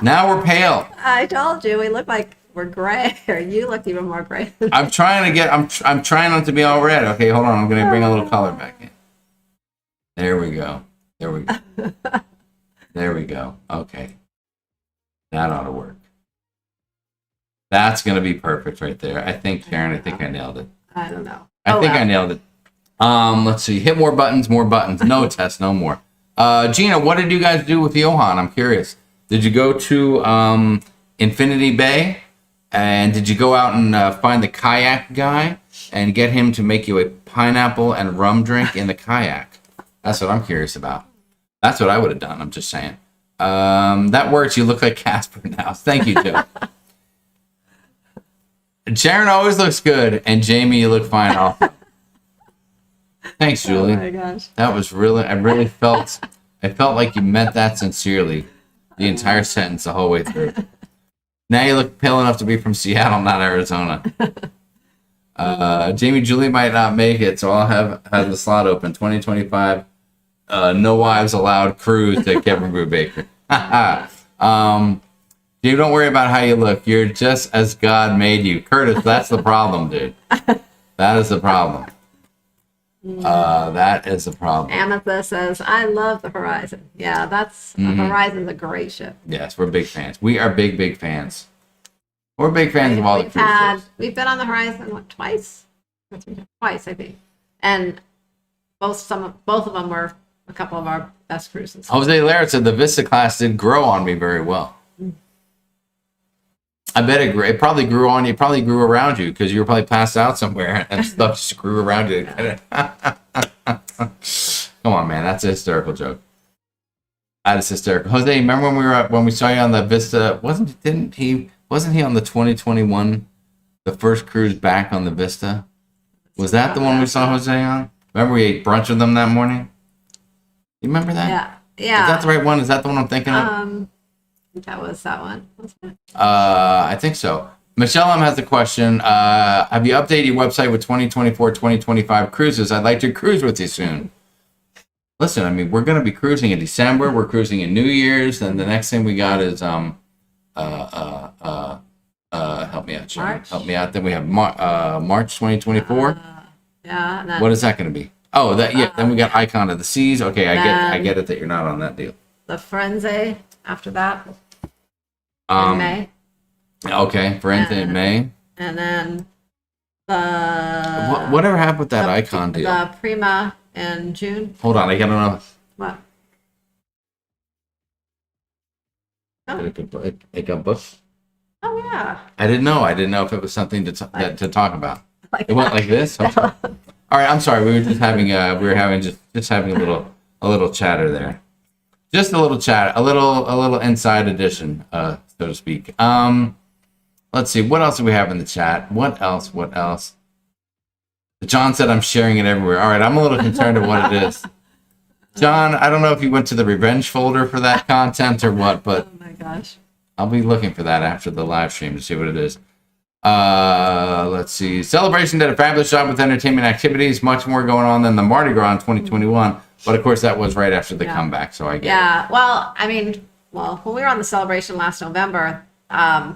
Now we're pale. I told you, we look like we're gray, or you look even more gray. I'm trying not to be all red. Okay, hold on. I'm going to bring a little color back in. There we go. There we go. There we go. Okay. That ought to work. That's going to be perfect right there. I think, Sharon, I nailed it. I don't know. I nailed it. Let's see. Hit more buttons, more buttons. No, Tess, no more. Gina, what did you guys do with Johan? I'm curious. Did you go to Infinity Bay? And did you go out and find the kayak guy and get him to make you a pineapple and rum drink in the kayak? That's what I'm curious about. That's what I would have done. I'm just saying. That works. You look like Casper now. Thank you, Joe. Sharon always looks good, and Jamie, you look fine also. Thanks, Julie. Oh my gosh. That was I felt like you meant that sincerely. The entire sentence, the whole way through. Now you look pale enough to be from Seattle, not Arizona. Jamie, Julie might not make it, so I'll have the slot open. 2025, no wives allowed cruise to Kevin Brubaker. Dude, don't worry about how you look. You're just as God made you. Curtis, that's the problem, dude. That is the problem. That is the problem. Amethyst says, I love the Horizon. Yeah, Horizon's a great ship. Yes, we're big fans. We are big fans. We're big fans of all the cruise ships. We've been on the Horizon, twice? Twice, I think. And both of them were a couple of our best cruises. Jose Laird said the Vista class did grow on me very well. I bet it probably grew on you. Probably grew around you because you were probably passed out somewhere and stuff just grew around you. Come on, man, that's a hysterical joke. That is hysterical. Jose, remember when we saw you on the Vista? Wasn't he on the 2021, the first cruise back on the Vista? Was that the one we saw Jose on? Remember we ate brunch with them that morning? You remember that? Yeah. Is that the right one? Is that the one I'm thinking of? That was that one, wasn't it? I think so. Michelle M has a question. Have you updated your website with 2024, 2025 cruises? I'd like to cruise with you soon. Listen, I mean, we're going to be cruising in December. We're cruising in New Year's. And the next thing we got is, help me out, Sharon. March. Help me out. Then we have March 2024. Yeah. And then, What is that going to be? Oh, then we got Icon of the Seas. Okay, I get it that you're not on that deal. the Frenzy after that. In May. Okay, Frenzy in May. And then the... Whatever happened with that Icon deal? The Prima in June. Hold on, I gotta know. What? It got booked? Oh, yeah. I didn't know. I didn't know if it was something to talk about. Like It went like this? Okay. All right, I'm sorry. We were just having just having a little chatter there. Just a little chat, a little inside edition, so to speak. Let's see, what else do we have in the chat? What else? John said I'm sharing it everywhere. All right, I'm a little concerned of what it is. John, I don't know if you went to the revenge folder for that content or what, but oh my gosh. I'll be looking for that after the live stream to see what it is. Let's see. Celebration did a fabulous job with entertainment activities. Much more going on than the Mardi Gras in 2021. But of course, that was right after the comeback, so I get it. Yeah, well, I mean, when we were on the celebration last November, I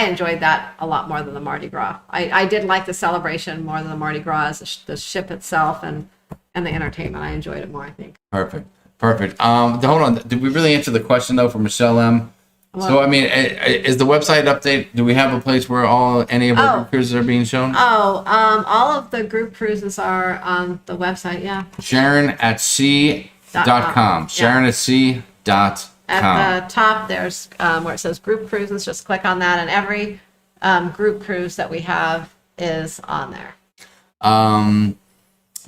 enjoyed that a lot more than the Mardi Gras. I did like the celebration more than the Mardi Gras, the ship itself and the entertainment. I enjoyed it more, I think. Perfect. Hold on. Did we really answer the question, though, from Michelle M? Well, So, I mean, is the website update, do we have a place where any of our group cruises are being shown? all of the group cruises are on the website, yeah. sharonatsea.com. Yeah. sharonatsea.com. At the top, there's where it says group cruises. Just click on that, and every group cruise that we have is on there.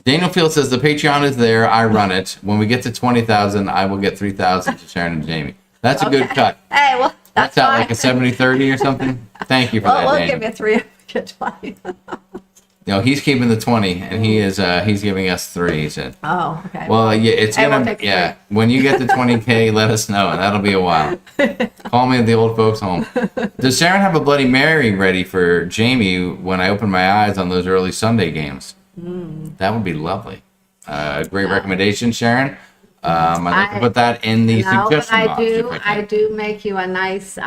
Daniel Field says the Patreon is there. I run it. When we get to 20,000, I will get 3,000 to Sharon and Jamie. That's a good cut. Hey, well, that's Out fine. like a 70-30 or something. Thank you for that, We'll Daniel. give you 3 of Get 20. No, he's keeping the 20, and he's giving us 3. He said. Oh, okay. Well, yeah, it's I will gonna take yeah. When you get to 20K, let us know, and that'll be a while. Call me at the old folks' home. Does Sharon have a Bloody Mary ready for Jamie when I open my eyes on those early Sunday games? That would be lovely. Great recommendation, Sharon. I'd like to put that in the No, but suggestion box. If I I can. do make you a nice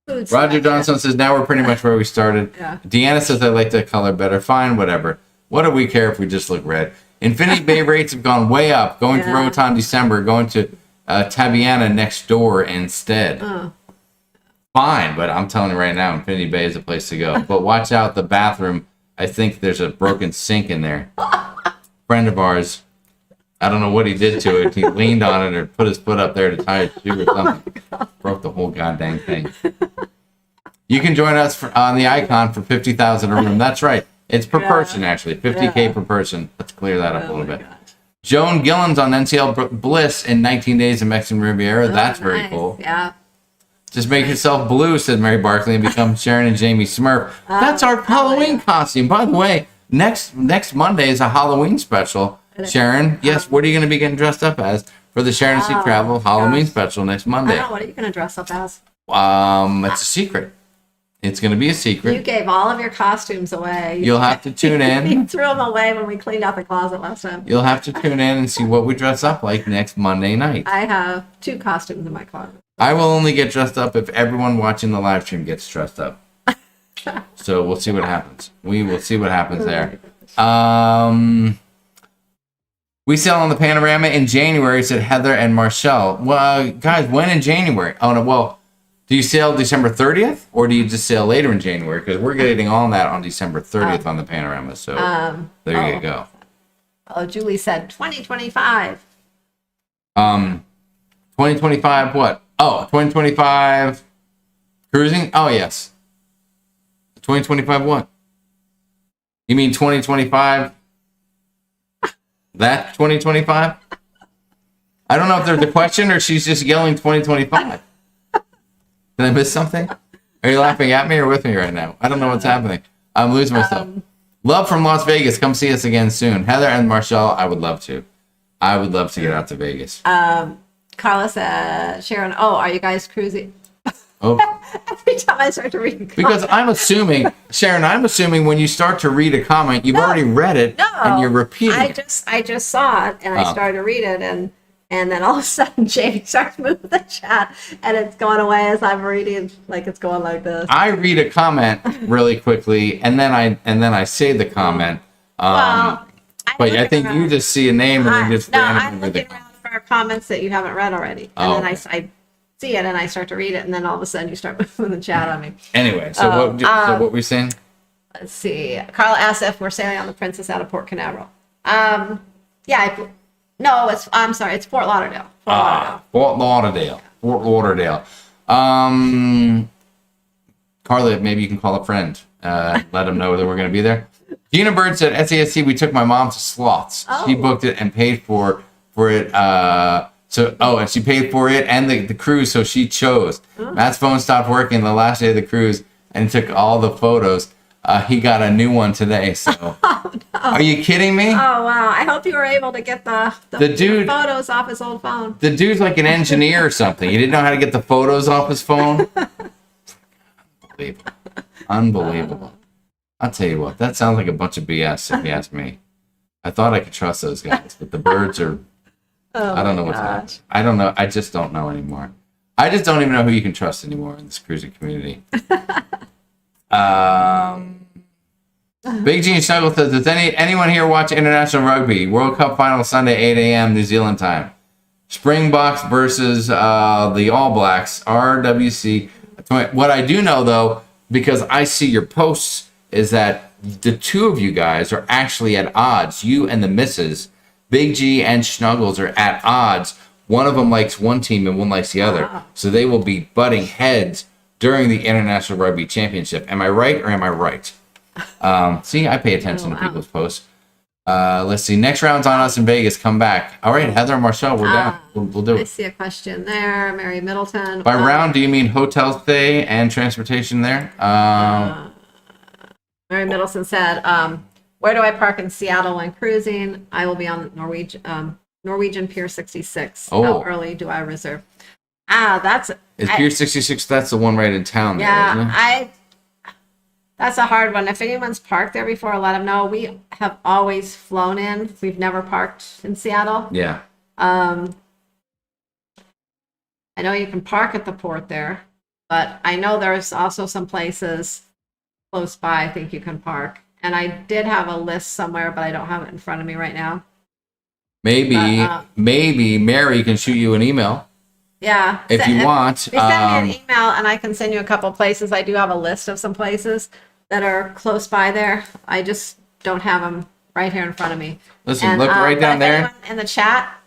food Roger selection. Johnson says, now we're pretty much where we started. Yeah. Deanna says, I like the color better. Fine, whatever. What do we care if we just look red? Infinity Bay rates have gone way up. Going to Yeah. Roatan December, going to Tabiana next door instead. Fine, but I'm telling you right now, Infinity Bay is a place to go. But watch out, the bathroom. I think there's a broken sink in there. Friend of ours, I don't know what he did to it. He leaned on it or put his foot up there to tie a shoe or something. Broke the whole goddamn thing. You can join us on the Icon for 50,000 a room. That's right. It's per person, actually. 50K per person. Let's clear that up a little bit. Gosh. Joan Gillens on NCL Bliss in 19 Days in Mexican Riviera. That's very Nice. cool. Yeah. Just make yourself blue, said Mary Barkley, and become Sharon and Jamie Smurf. That's our Halloween costume. By the way, next Monday is a Halloween special. Sharon, yes, what are you going to be getting dressed up as for the Sharon and Sea Travel Halloween special next I Monday? don't know. What are you going to dress up as? It's a secret. It's going to be a You secret. gave all of your costumes away. You'll have to tune You in. threw them away when we cleaned out the closet last time. You'll have to tune in and see what we dress up like next Monday night. I have 2 costumes in my closet. I will only get dressed up if everyone watching the live stream gets dressed up. So we'll see what happens. We will see what happens there. We sell on the Panorama in January, said Heather and Marshall. Well, guys, when in January? Oh, no, well, do you sail December 30th or do you just sail later in January? Because we're getting on that on December 30th on the Panorama. So there you go. Oh, Julie said 2025. 2025 what? Oh, 2025 cruising? Oh, yes. 2025 what? You mean 2025? That 2025? I don't know if there's a question or she's just yelling 2025. Did I miss something? Are you laughing at me or with me right now? I don't know what's happening. I'm losing myself. Love from Las Vegas. Come see us again soon. Heather and Marshall, I would love to. I would love to get out to Vegas. Carla said, Sharon, oh, are you guys cruising? Oh, Every time I start to read because I'm assuming, Sharon, when you start to read a comment, you've already read it and you're repeating it. I just saw it and I started to read it and then all of a sudden Jamie starts moving the chat and it's going away as I'm reading, like it's going like this. I read a comment really quickly and then I say the comment. But I think you just see a name and you just I'm randomly read looking it. around for comments that you haven't read already. And then I see it and I start to read it and then all of a sudden you start moving the chat on me. Anyway, so what were we saying? Let's see. Carla asked if we're sailing on the Princess out of Port Canaveral. I'm sorry, it's Fort Lauderdale. Fort Lauderdale. Carla, maybe you can call a friend. Let them know that we're going to be there. Gina Bird said, SASC, we took my mom to Sloths. Oh. She booked it and paid for it. And she paid for it and the cruise, so she chose. Matt's phone stopped working the last day of the cruise and took all the photos. He got a new one today, so. Oh, no. Are you kidding me? Oh, wow. I hope you were able to get the photos off his old phone. The dude's like an engineer or something. He didn't know how to get the photos off his phone. Unbelievable. I'll tell you what, that sounds like a bunch of BS if you ask me. I thought I could trust those guys, but the birds are... I don't know what's happening. I don't know. I just don't know anymore. I just don't even know who you can trust anymore in this cruising community. Big Gene Snuggle says, does anyone here watch international rugby? World Cup final Sunday, 8 a.m. New Zealand time. Springboks versus the All Blacks, RWC. What I do know, though, because I see your posts, is that the two of you guys are actually at odds. You and the missus, Big G and Snuggles, are at odds. One of them likes one team and one likes the other. Wow. So they will be butting heads during the International Rugby Championship. Am I right or am I right? See, I pay attention to people's posts. Let's see. Next round's on us in Vegas. Come back. All right, Heather and Marshall, we're down. We'll do I it. see a question there. Mary Middleton. By round, do you mean hotel stay and transportation there? Mary Middleton said, where do I park in Seattle when cruising? I will be on Norwegian Pier 66. Oh. How early do I reserve? That's Is Pier 66, that's the one right in town there, isn't it? yeah. That's a hard one. If anyone's parked there before, let them know. We have always flown in. We've never parked in Seattle. Yeah. I know you can park at the port there, but I know there's also some places close by I think you can park. And I did have a list somewhere, but I don't have it in front of me right now. Maybe Mary can shoot you an email. Yeah. If you want. You send me an email and I can send you a couple places. I do have a list of some places that are close by there. I just don't have them right here in front of me. Listen, And, look right down but if there. anyone in the chat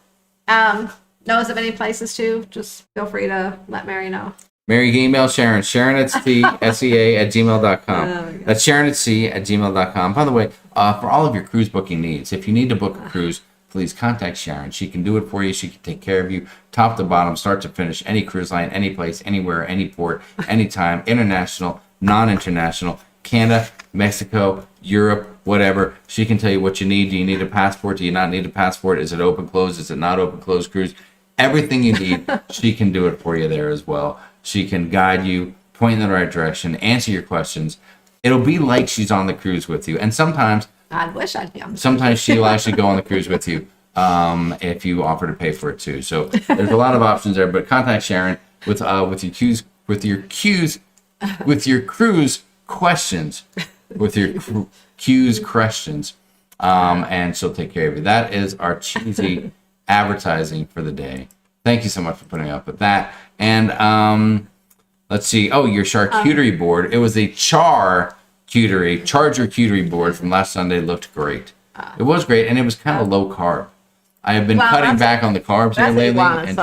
knows of any places too, just feel free to let Mary know. Mary, you can email Sharon, sharonatsea@gmail.com. Oh, yeah. That's sharonatsea@gmail.com. By the way, for all of your cruise booking needs, if you need to book a cruise, please contact Sharon. She can do it for you. She can take care of you, top to bottom, start to finish, any cruise line, any place, anywhere, any port, anytime, international, non-international, Canada, Mexico, Europe, whatever. She can tell you what you need. Do you need a passport? Do you not need a passport? Is it open, closed? Is it not open, closed cruise? Everything you need, she can do it for you there as well. She can guide you, point in the right direction, answer your questions. It'll be like she's on the cruise with you. And sometimes I wish I'd be on the sometimes she'll actually go on the cruise with you if you offer to pay for it too. So there's a lot of options there. But contact Sharon with your cruise questions, and she'll take care of you. That is our cheesy advertising for the day. Thank you so much for putting up with that. And let's see. Oh, your charcuterie board. It was a charger cuterie board from last Sunday. Looked great. It was great, and it was kind of low carb. I have been cutting back on the carbs here lately and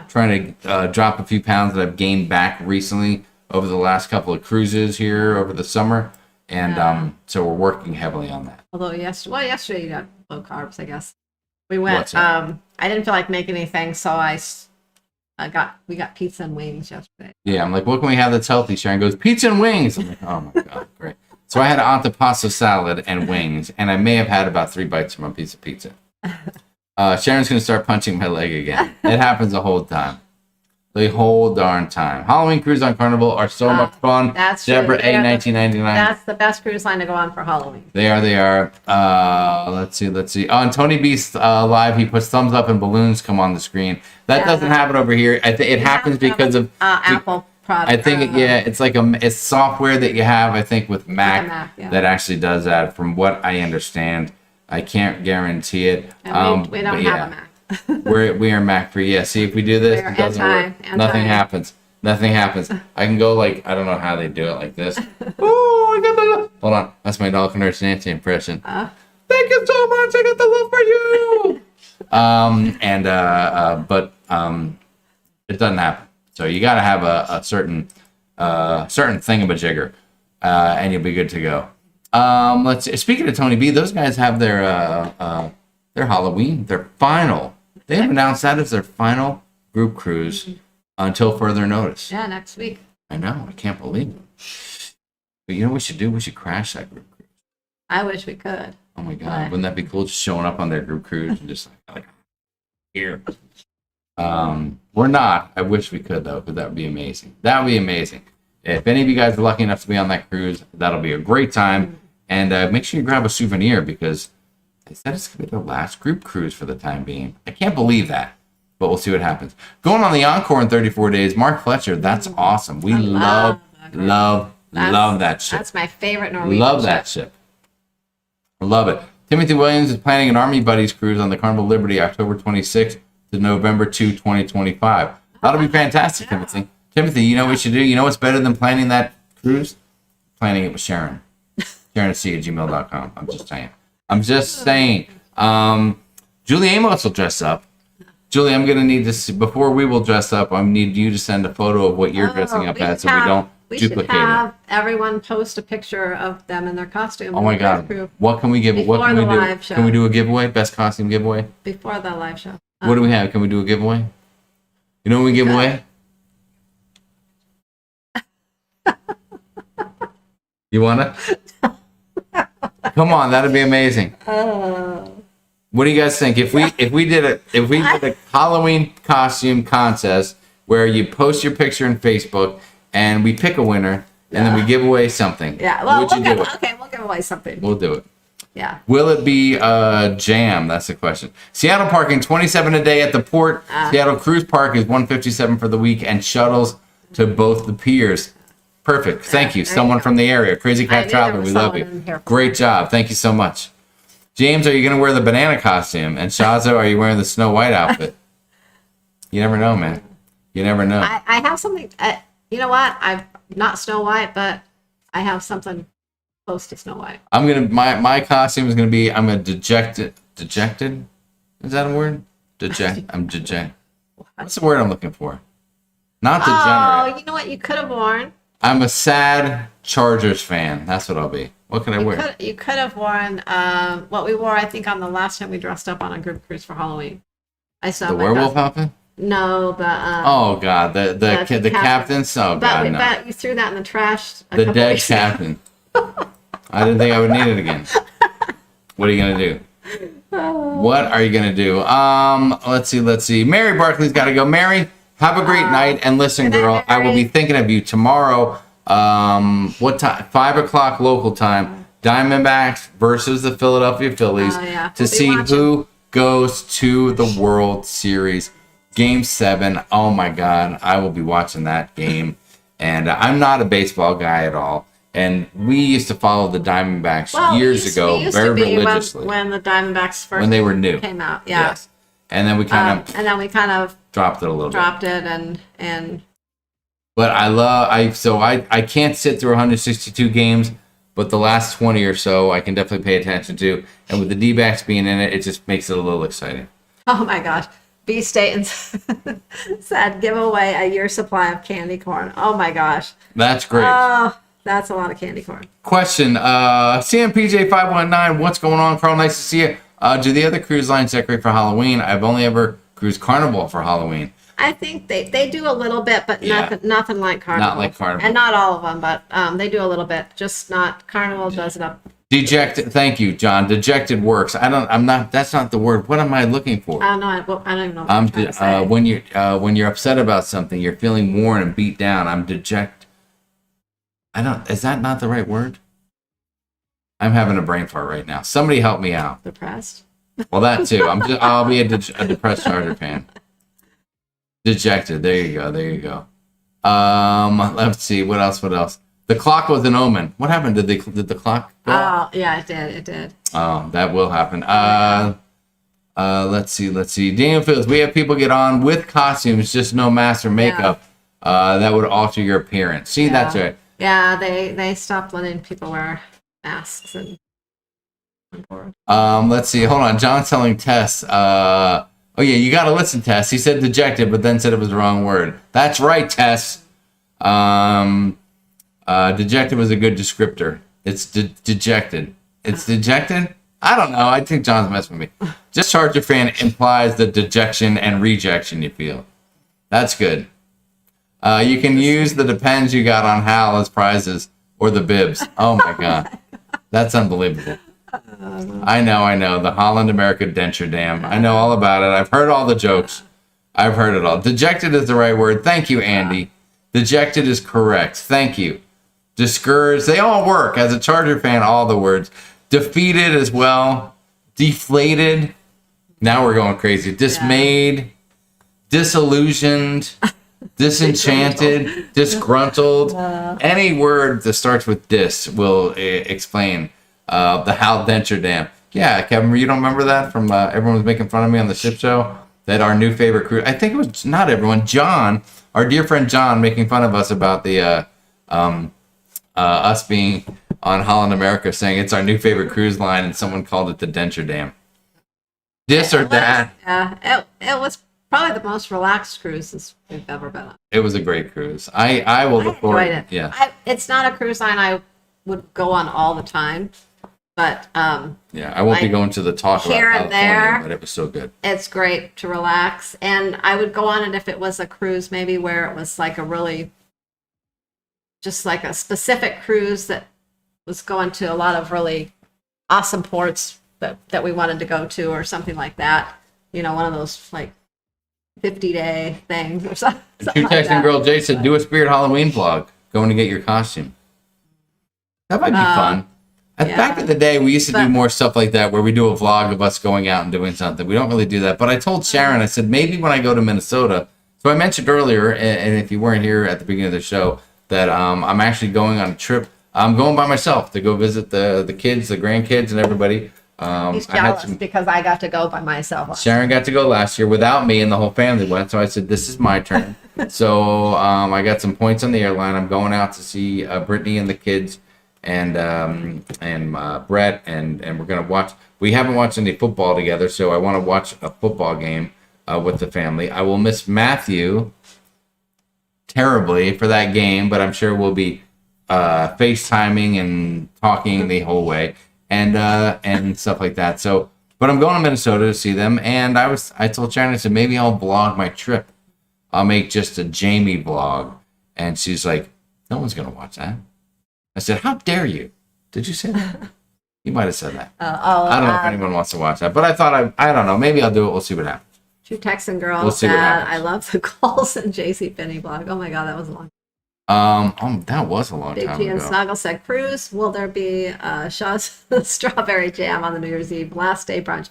trying to drop a few pounds that I've gained back recently over the last couple of cruises here over the summer. And so we're working heavily on that. Although yesterday you got low carbs, I guess. We went. I didn't feel like making anything, so we got pizza and wings yesterday. Yeah, I'm like, what can we have that's healthy? Sharon goes, pizza and wings. I'm like, oh my god, great. So I had an antipasto salad and wings, and I may have had about 3 bites from a piece of pizza. Sharon's gonna start punching my leg again. It happens the whole time. The whole darn time. Halloween cruise on Carnival are so much fun. That's Deborah true. A. 1999. That's the best cruise line to go on for Halloween. They are. Let's see. On Tony B's live, he puts thumbs up and balloons come on the screen. That doesn't happen over here. I think it happens because of Apple product. I think it's like it's software that you have. I think with Mac, that actually does that. From what I understand, I can't guarantee it. And we don't have a Mac. we are Mac free. Yeah. See, if we do this, it doesn't work. Nothing happens. I can go like, I don't know how they do it like this. Oh, I got the hold on. That's my Dolphin Nurse Nancy impression. Thank you so much. I got the love for you. It doesn't happen. So you got to have a certain thingamajigger, and you'll be good to go. Let's see. Speaking of Tony B, those guys have their Halloween, their final. They have announced that as their final group cruise until further notice. Yeah, next week. I know. I can't believe it. But you know what we should do? We should crash that group cruise. I wish we could. Oh my God. Wouldn't that be cool? Just showing up on their group cruise and just like here. We're not. I wish we could though, because that would be amazing. That would be amazing. If any of you guys are lucky enough to be on that cruise, that'll be a great time. And make sure you grab a souvenir because they said it's going to be their last group cruise for the time being. I can't believe that, but we'll see what happens. Going on the Encore in 34 days, Mark Fletcher, that's awesome. We love that ship. That's my favorite Norwegian Love that ship. I love it. Timothy Williams is planning an Army Buddies cruise on the Carnival Liberty October 26th to November 2, 2025. That'll be fantastic, Timothy. Timothy, you know what we should do? You know what's better than planning that cruise? Planning it with Sharon. sharonatsea@gmail.com. I'm just saying. Julie Amos will dress up. Julie, I'm going to need to see, before we will dress up, I need you to send a photo of what you're dressing up as so We should duplicate have everyone post a picture of them in their costume. it. Oh my God! What can we give? What Before can the we do? live show. Can we do a giveaway? Best costume giveaway? Before the live show. What do we have? Can we do a giveaway? You know what we give away? You wanna? Come on, that'd be amazing. What do you guys think? If we did a Halloween costume contest where you post your picture in Facebook and we pick a winner and then we give away something. Yeah, well, would you do it? okay, we'll give away something. We'll do it. Yeah. Will it be jam? That's the question. Seattle parking 27 a day at the port. Seattle Cruise Park is 157 for the week, and shuttles to both the piers. Perfect. Thank you. Someone from the area. Crazy Cat Traveler, we love you. Great job. Thank you so much. James, are you going to wear the banana costume? And Shazo, are you wearing the Snow White outfit? You never know, man. You never know. I have something. You know what? I'm not Snow White, but I have something close to Snow White. I'm gonna my costume is gonna be I'm a dejected. Is that a word? I'm dejected. What's the word I'm looking for? Not degenerate. Oh, you know what? You could have worn. I'm a sad Chargers fan. That's what I'll be. What can I wear? You could have worn what we wore. I think on the last time we dressed up on a group cruise for Halloween. I saw The werewolf outfit? No, the oh God, the captain. Oh God, no. But you threw that in the trash. The dead captain. I didn't think I would need it again. What are you gonna do? What are you gonna do? Let's see. Mary Barkley's got to go. Mary, have a great night, and listen, girl, I will be thinking of you tomorrow. What time? 5 o'clock local time. Diamondbacks versus the Philadelphia Phillies to see who goes to the World Series. Game 7. Oh my God, I will be watching that game, and I'm not a baseball guy at all. And we used to follow the Diamondbacks years ago very religiously. When the Diamondbacks first when they were new came out, yeah. Yes. And then we kind of dropped it a little bit. And But I can't sit through 162 games, but the last 20 or so I can definitely pay attention to. And with the D-backs being in it, it just makes it a little exciting. Oh my gosh. B. Staten said, give away a year's supply of candy corn. Oh my gosh. That's great. Oh, that's a lot of candy corn. Question, CMPJ519, what's going on, Carl? Nice to see you. Do the other cruise lines decorate for Halloween? I've only ever cruised Carnival for Halloween. I think they do a little bit, but nothing like Carnival. Not like Carnival. And not all of them, but they do a little bit. Just not Carnival does it up. Dejected. Thank you, John. Dejected works. That's not the word. What am I looking for? I don't know. I don't even know what I'm trying to say. When you're upset about something, you're feeling worn and beat down. I'm dejected. Is that not the right word? I'm having a brain fart right now. Somebody help me out. Depressed? Well, that too. I'll be a depressed Charger fan. Dejected. There you go. Let's see. What else? The clock was an omen. What happened? Did the clock go off? Oh, yeah, it did. Oh, that will happen. Let's see. Daniel Fields, we have people get on with costumes, just no mask or makeup. That would alter your appearance. See, that's right. Yeah, they stopped letting people wear masks and. Let's see. Hold on. John's telling Tess. Oh yeah, you got to listen, Tess. He said dejected, but then said it was the wrong word. That's right, Tess. Dejected was a good descriptor. It's dejected. It's dejected? I don't know. I think John's messing with me. Just Charger fan implies the dejection and rejection you feel. That's good. You can use the depends you got on Hal as prizes or the bibs. Oh my God. That's unbelievable. I know. The Holland America denture dam. I know all about it. I've heard all the jokes. I've heard it all. Dejected is the right word. Thank you, Andy. Dejected is correct. Thank you. Discouraged. They all work. As a Charger fan, all the words. Defeated as well. Deflated. Now we're going crazy. Dismayed. Disillusioned. Disenchanted. Disgruntled. Any word that starts with dis will explain the Hal Denture Dam. Yeah, Kevin, you don't remember that from everyone was making fun of me on the ship show? That our new favorite cruise. I think it was not everyone. John, our dear friend John, making fun of us about the us being on Holland America, saying it's our new favorite cruise line, and someone called it the Denture Dam. This or that. Yeah, it was probably the most relaxed cruises we've ever been on. It was a great cruise. I will I look forward. enjoyed it. Yeah. It's not a cruise line I would go on all the time, but Yeah, I won't be like, going to the talk about here and California, there. but it was so good. it's great to relax. And I would go on it if it was a cruise, maybe where it was like a really, just like a specific cruise that was going to a lot of really awesome ports that we wanted to go to or something like that. One of those like 50-day things or something. Two texting girl Jay said, do a Spirit Halloween vlog. Going to get your costume. That might be fun. yeah. Back in the day, we used to do But- more stuff like that where we do a vlog of us going out and doing something. We don't really do that. But I told Sharon, I said, maybe when I go to Minnesota. So I mentioned earlier, and if you weren't here at the beginning of the show, that I'm actually going on a trip. I'm going by myself to go visit the kids, the grandkids, and everybody. He's I had jealous some, because I got to go by myself. Sharon got to go last year without me, and the whole family went. So I said, "This is my turn." So I got some points on the airline. I'm going out to see Brittany and the kids, and Brett, and we're gonna watch. We haven't watched any football together, so I want to watch a football game with the family. I will miss Matthew terribly for that game, but I'm sure we'll be FaceTiming and talking the whole way. And stuff like that. So, but I'm going to Minnesota to see them. And I told Sharon, I said, maybe I'll vlog my trip. I'll make just a Jamie vlog. And she's like, no one's going to watch that. I said, how dare you? Did you say that? You might have said that. I don't know if anyone wants to watch that, but I thought I don't know. Maybe I'll do it. We'll see what happens. Two Texan girls We'll see what that happens. I love the calls and JC Finney blog. Oh my God, that was a long. That was a long Big time G and ago. Snuggle said, cruise, will there be strawberry jam on the New Year's Eve last day brunch?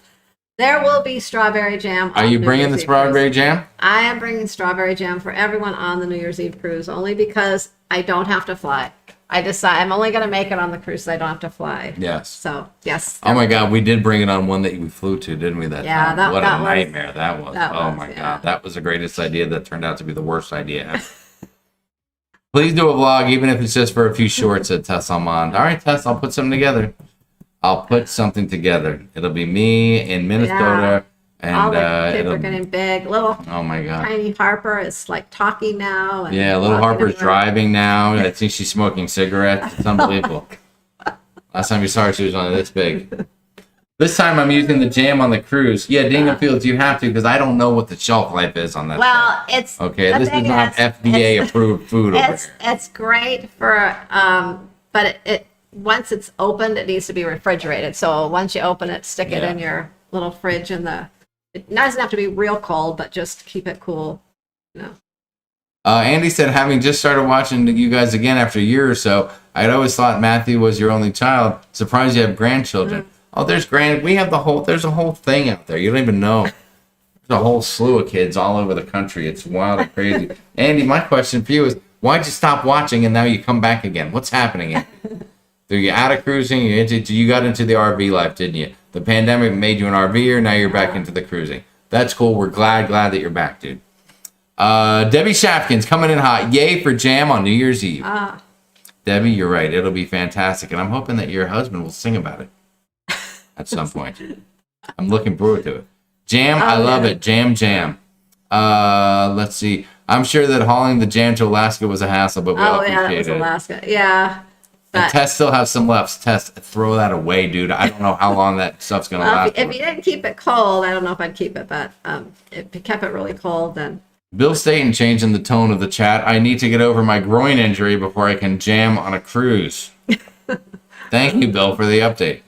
There will be strawberry jam. Are on you New bringing Year's the Eve strawberry cruise. jam? I am bringing strawberry jam for everyone on the New Year's Eve cruise, only because I don't have to fly. I decide I'm only going to make it on the cruise so I don't have to fly. Yes. So, yes. Oh my God, we did bring it on one that we flew to, didn't we? That Yeah, time? What that a was- nightmare that was. that Oh was, my yeah. God, that was the greatest idea that turned out to be the worst idea ever. Please do a vlog, even if it's just for a few shorts at Tess Almond. All right, Tess, I'll put something together. I'll put something together. It'll be me in Minnesota, All and the kids it'll. are getting big. Little Oh my God. tiny Harper is like talking now. And Yeah, little walking Harper's around. driving now. I think she's smoking cigarettes. It's unbelievable. Last time you saw her, she was only this big. This time I'm using the jam on the cruise. Yeah, Dingham Fields, you have to, because I don't know what the shelf life is on that. Well, it's Okay, the this is thing not FDA approved food over It's here. it's great for but it once it's opened, it needs to be refrigerated. So once you open it, stick it Yeah. in your little fridge it doesn't have to be real cold, but just keep it cool. Andy said, having just started watching you guys again after a year or so, I'd always thought Matthew was your only child. Surprised you have grandchildren. Oh, there's there's a whole thing out there. You don't even know. There's a whole slew of kids all over the country. It's wild and crazy. Andy, my question for you is, why'd you stop watching and now you come back again? What's happening? Are you out of cruising? You got into the RV life, didn't you? The pandemic made you an RVer. Now you're back into the cruising. That's cool. We're glad that you're back, dude. Debbie Shafkins coming in hot. Yay for jam on New Year's Eve. Debbie, you're right. It'll be fantastic. And I'm hoping that your husband will sing about it at some point. I'm looking forward to it. Jam, I love it. Jam. Let's see. I'm sure that hauling the jam to Alaska was a hassle, but we all Yeah, that appreciate was it. Alaska. Yeah. And But Tess still has some left. Tess, throw that away, dude. I don't know how long that stuff's going to last. if you didn't keep it cold, I don't know if I'd keep it, but if you kept it really cold, then Bill Staten changing the tone of the chat. I need to get over my groin injury before I can jam on a cruise. Thank you, Bill, for the update.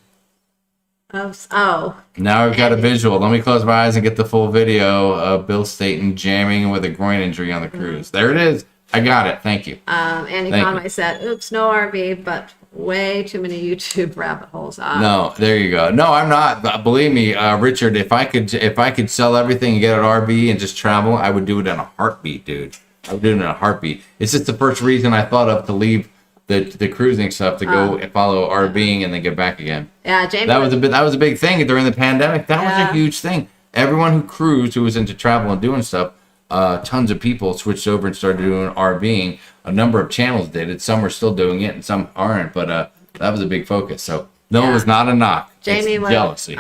Now I've got a visual. Let me close my eyes and get the full video of Bill Staten jamming with a groin injury on the cruise. There it is. I got it. Thank you. Andy Thank Conway said, oops, no RV, but way too many YouTube rabbit holes. No, there you go. No, I'm not. But believe me, Richard, if I could sell everything and get an RV and just travel, I would do it in a heartbeat, dude. I would do it in a heartbeat. It's just the first reason I thought of to leave the cruising stuff to go and follow RVing and then get back again. Yeah, James. That was a big thing during the pandemic. That was a huge thing. Everyone who cruised, who was into travel and doing stuff, tons of people switched over and started doing RVing. A number of channels did it. Some are still doing it and some aren't, but that was a big focus. So no, it was not a knock. Jamie It's would, jealousy.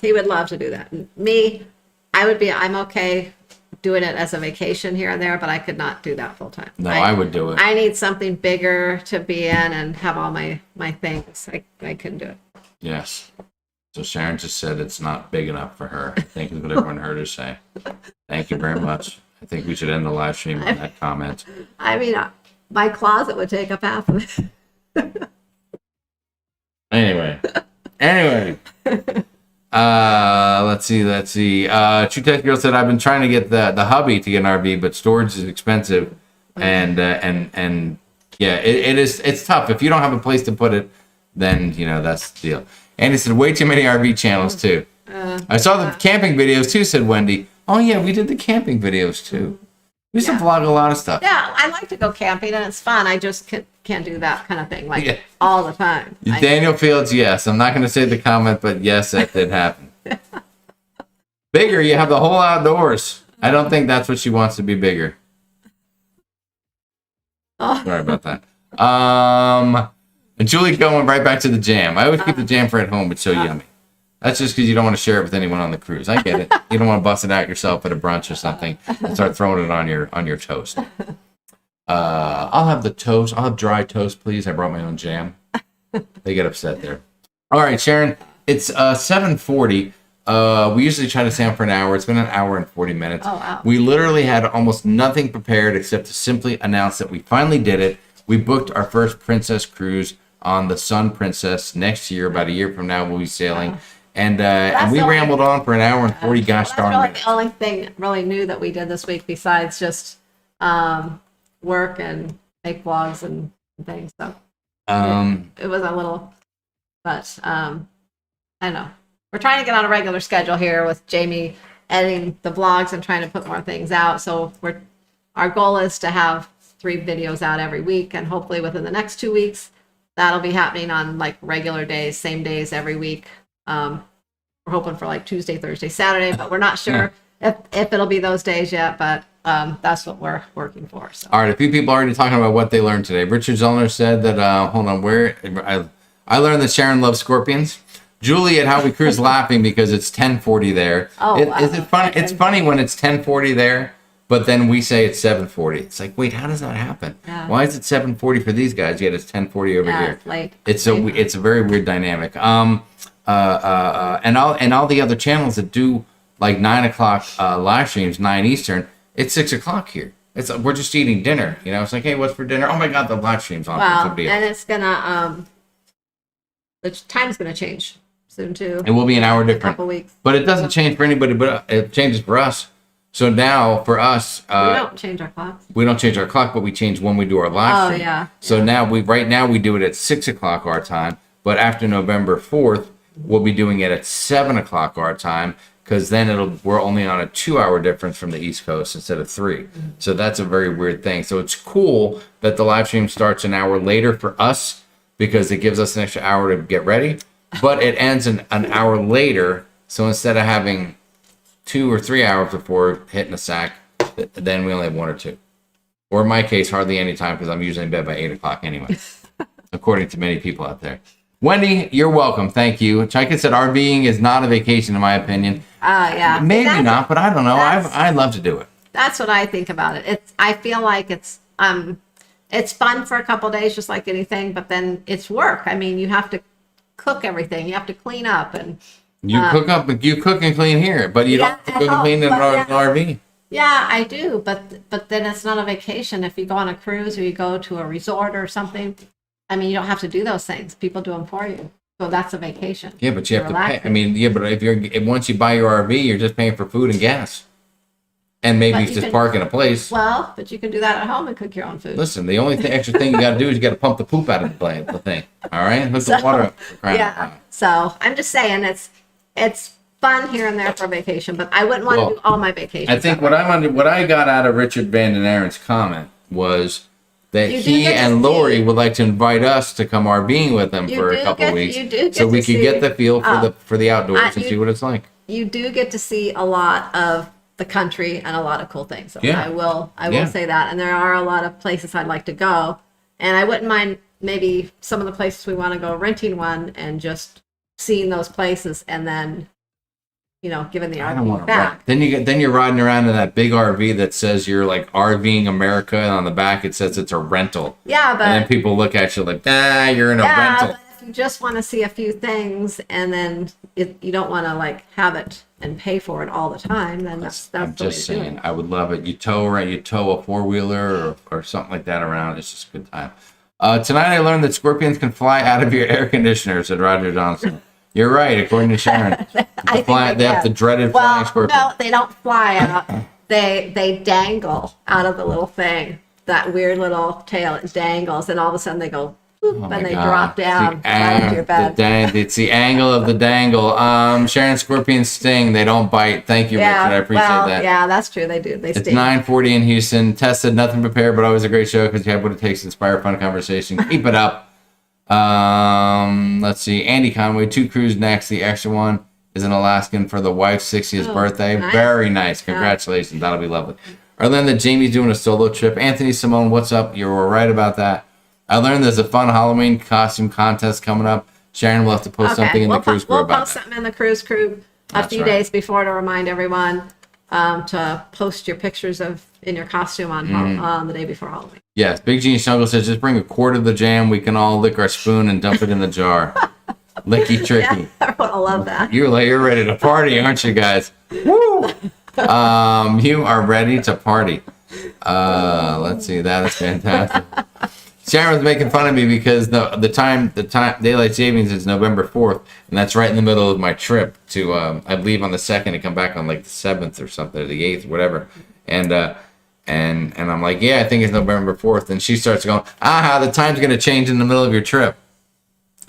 he would love to do that. And me, I'm okay doing it as a vacation here and there, but I could not do that full time. No, I would do it. I need something bigger to be in and have all my things. I couldn't do it. Yes. So Sharon just said it's not big enough for her. I think is what everyone heard her say. Thank you very much. I think we should end the live stream on that comment. I mean, my closet would take up half of it. Anyway. Let's see. True Tech Girl said, I've been trying to get the hubby to get an RV, but storage is expensive. And yeah, it's tough. If you don't have a place to put it, then, that's the deal. Andy said, way too many RV channels too. I saw the camping videos too, said Wendy. Oh yeah, we did the camping videos too. We used to vlog a lot of stuff. Yeah, I like to go camping and it's fun. I just can't do that kind of thing all the time. Daniel Fields, yes. I'm not going to say the comment, but yes, that did happen. Bigger, you have the whole outdoors. I don't think that's what she wants to be bigger. Oh. Sorry about that. And Julie going right back to the jam. I always keep the jam for at home. It's so yummy. That's just because you don't want to share it with anyone on the cruise. I get it. You don't want to bust it out yourself at a brunch or something and start throwing it on your toast. I'll have the toast. I'll have dry toast, please. I brought my own jam. They get upset there. All right, Sharon. It's 7:40. We usually try to stay on for an hour. It's been an hour and 40 minutes. Oh, wow. We literally had almost nothing prepared except to simply announce that we finally did it. We booked our first Princess cruise on the Sun Princess next year. About a year from now, we'll be sailing. Wow. And we rambled on for an hour and 40 gosh darn really minutes. the only thing really new that we did this week besides just work and make vlogs and things. So it was a little, but I don't know. We're trying to get on a regular schedule here with Jamie editing the vlogs and trying to put more things out. So our goal is to have 3 videos out every week, and hopefully within the next 2 weeks, that'll be happening on like regular days, same days every week. We're hoping for like Tuesday, Thursday, Saturday, but we're not sure if it'll be those days yet, but that's what we're working for. So. All right, a few people already talking about what they learned today. Richard Zollner said that, I learned that Sharon loves scorpions. Julie at How We Cruise laughing because it's 10:40 there. Oh, wow. Is it funny? Okay. It's funny when it's 10:40 there, but then we say it's 7:40. It's like, wait, how does that happen? Yeah. Why is it 7:40 for these guys yet it's 10:40 over here? It's late. It's a very weird dynamic. And all the other channels that do like 9 o'clock live streams, 9 Eastern, it's 6 o'clock here. We're just eating dinner. It's like, hey, what's for dinner? Oh my God, the live stream's on. Well, and it's gonna the time's gonna change soon too. It will be an hour In a different. couple weeks. But it doesn't change for anybody, but it changes for us. So now for us, We don't change our clocks. we don't change our clock, but we change when we do our live Oh, stream. yeah. So right now we do it at 6 o'clock our time, but after November 4th, we'll be doing it at 7 o'clock our time, because then we're only on a 2-hour difference from the East Coast instead of 3. So that's a very weird thing. So it's cool that the live stream starts an hour later for us because it gives us an extra hour to get ready, but it ends an hour later. So instead of having 2 or 3 hours before hitting a sack, then we only have 1 or 2. Or in my case, hardly any time because I'm usually in bed by 8 o'clock anyway, according to many people out there. Wendy, you're welcome. Thank you. Chika said RVing is not a vacation, in my opinion. Yeah. Maybe not, but I don't know. I'd love to do it. That's what I think about it. I feel like it's fun for a couple days, just like anything, but then it's work. I mean, you have to cook everything. You have to clean up and. You cook and clean here, but you don't have to cook and clean in an RV. Yeah, I do, but then it's not a vacation. If you go on a cruise or you go to a resort or something, I mean, you don't have to do those things. People do them for you. So that's a vacation. Yeah, but you have to pay. Relaxing. I mean, yeah, but if once you buy your RV, you're just paying for food and gas, and maybe But you you just can- park in a place. Well, but you can do that at home and cook your own food. Listen, the only extra thing you got to do is you got to pump the poop out of the thing. All right, hook the water up. for crying out Yeah. loud. So I'm just saying it's fun here and there for vacation, but I wouldn't want to do all my vacations. I think what I got out of Richard Van Den Aaron's comment was that You do he get to and Lori see- would like to invite us to come RVing with them You for a do couple get- weeks, you do so get we to could get see- the feel for the outdoors and you- see what it's like. You do get to see a lot of the country and a lot of cool things. So Yeah. I will Yeah. say that. And there are a lot of places I'd like to go. And I wouldn't mind maybe some of the places we want to go renting one and just seeing those places and then, giving the I don't want RV to rent. back. Then you're riding around in that big RV that says you're like RVing America, and on the back it says it's a rental. Yeah, And then but people look at you like, you're in a yeah, rental. but if you just want to see a few things and then you don't want to like have it and pay for it all the time, then that's I'm the way just to do saying, it. I would love it. You tow a 4-wheeler or something like that around. It's just a good time. Tonight I learned that scorpions can fly out of your air conditioner, said Roger Johnson. You're right, according to Sharon. I think They have the dreaded flying scorpion. No, they don't fly out. They dangle out of the little thing. That weird little tail, it dangles, and all of a sudden they go boop, Oh my and they God. drop down right into your bed. It's the angle of the dangle. Sharon, scorpions sting. They don't bite. Thank you, Richard. I appreciate that. Yeah, that's true. They do. They It's sting. 9:40 in Houston. Tested, nothing prepared, but always a great show because you have what it takes to inspire fun conversation. Keep it up. Let's see. Andy Conway, 2 cruise next. The extra one is an Alaskan for the wife's 60th birthday. Nice. Very nice. Congratulations. That'll be lovely. I learned that Jamie's doing a solo trip. Anthony Simone, what's up? You were right about that. I learned there's a fun Halloween costume contest coming up. Sharon will have to post something in the cruise group We'll about post that. something in the cruise group a That's few right. days before to remind everyone to post your pictures in your costume on the day before Halloween. Yes, Big Gene Snuggle says just bring a quart of the jam. We can all lick our spoon and dump it in the jar. Licky tricky. Yeah, everyone will love that. You're ready to party, aren't you guys? Woo! You are ready to party. Let's see, that is fantastic. Sharon was making fun of me because the time daylight savings is November 4th, and that's right in the middle of my trip to I leave on the 2nd and come back on like the 7th or something, or the 8th, whatever. And I'm like, yeah, I think it's November 4th, and she starts going, the time's gonna change in the middle of your trip.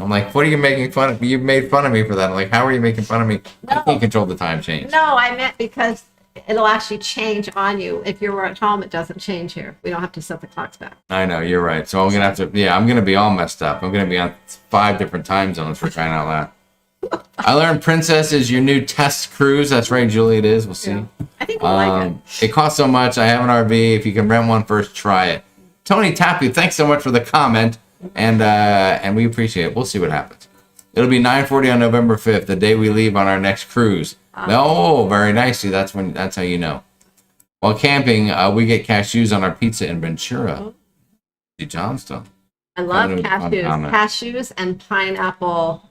I'm like, what are you making fun of me? You made fun of me for that. I'm like, how are you making fun of me? I can't control the time change. No, I meant because it'll actually change on you. If you're at home, it doesn't change here. We don't have to set the clocks back. I know, you're right. So I'm gonna have to, I'm gonna be all messed up. I'm gonna be on 5 different time zones for crying out loud. I learned Princess is your new test cruise. That's right, Julie, it is. We'll see. Yeah. I think we'll like it. It costs so much. I have an RV. If you can rent one first, try it. Tony Tappy, thanks so much for the comment, and we appreciate it. We'll see what happens. It'll be 9:40 on November 5th, the day we leave on our next cruise. Oh, very nicely. That's how you know. While camping, we get cashews on our pizza in Ventura, Johnston. I love Fun cashews. comment. Cashews and pineapple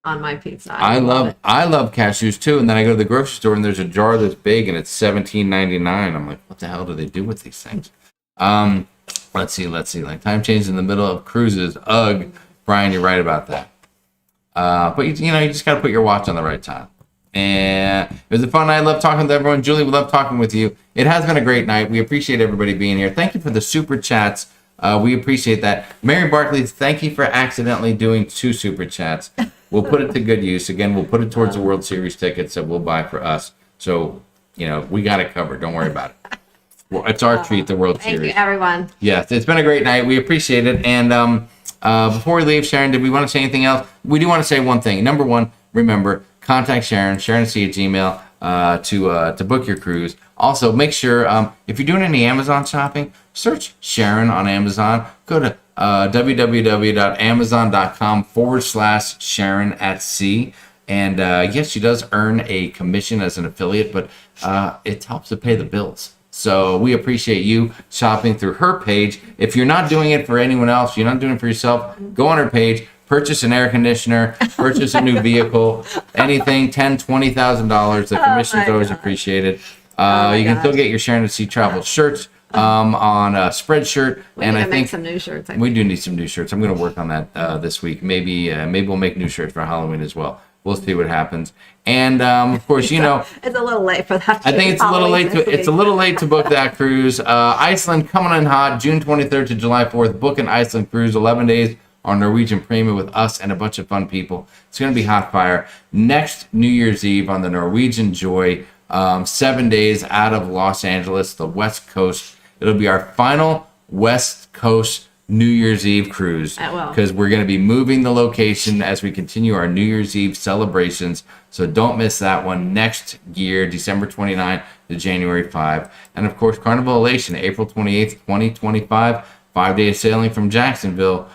on my pizza. I love it. cashews too, and then I go to the grocery store and there's a jar that's big and it's $17.99. I'm like, what the hell do they do with these things? Let's see. Like time change in the middle of cruises. Ugh, Brian, you're right about that. But you just got to put your watch on the right time. And it was a fun night. I love talking with everyone. Julie, we love talking with you. It has been a great night. We appreciate everybody being here. Thank you for the super chats. We appreciate that. Mary Barkley, thank you for accidentally doing 2 super chats. We'll put it to good use. Again, we'll put it towards the World Series tickets that we'll buy for us. So, we got it covered. Don't worry about it. Well, it's our treat, the World Series. Thank you, everyone. Yes, it's been a great night. We appreciate it. And before we leave, Sharon, did we want to say anything else? We do want to say one thing. Number one, remember, contact Sharon, sharonatsea at gmail, to book your cruise. Also, make sure, if you're doing any Amazon shopping, search Sharon on Amazon. Go to www.amazon.com/sharonatsea. And yes, she does earn a commission as an affiliate, but it helps to pay the bills. So we appreciate you shopping through her page. If you're not doing it for anyone else, you're not doing it for yourself, go on her page, purchase an air conditioner, purchase a new vehicle, anything, $10,000, $20,000. The commission's always appreciated. You can still get your Sharon at Sea travel shirts on Spreadshirt. And I think some new shirts. We do need some new shirts. I'm going to work on that this week. Maybe we'll make new shirts for Halloween as well. We'll see what happens. And of course, it's a little late for that. I think it's a little late to book that cruise. Iceland coming in hot, June 23rd to July 4th. Book an Iceland cruise, 11 days on Norwegian Premium with us and a bunch of fun people. It's going to be hot fire. Next New Year's Eve on the Norwegian Joy, 7 days out of Los Angeles, the West Coast. It'll be our final West Coast New Year's Eve cruise, because we're going to be moving the location as we continue our New Year's Eve celebrations. So don't miss that one next year, December 29th to January 5. And of course, Carnival Elation, April 28th, 2025, 5 days sailing from Jacksonville.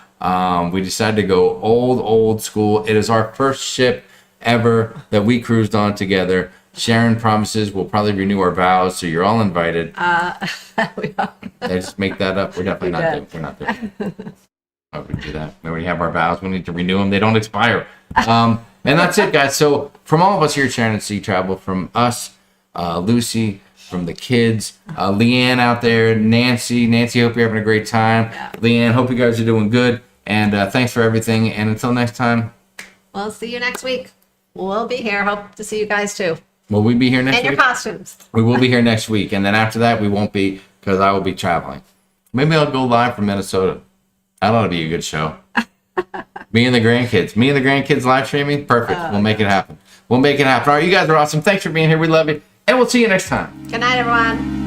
We decided to go old school. It is our first ship ever that we cruised on together. Sharon promises we'll probably renew our vows, so you're all invited. We are. I just make that up. We're definitely not doing. We're not doing. Why would we do that? We already have our vows. We need to renew them. They don't expire. And that's it, guys. So from all of us here at Sharon at Sea Travel, from us, Lucy, from the kids, Leanne out there, Nancy, hope you're having a great time. Yeah. Leanne, hope you guys are doing good. And thanks for everything. And until next time. We'll see you next week. We'll be here. Hope to see you guys too. Will we be here next And your week? costumes. We will be here next week. And then after that, we won't be because I will be traveling. Maybe I'll go live from Minnesota. That ought to be a good show. Me and the grandkids live streaming. Perfect. We'll make it happen. All right, you guys are awesome. Thanks for being here. We love you. And we'll see you next time. Good night, everyone.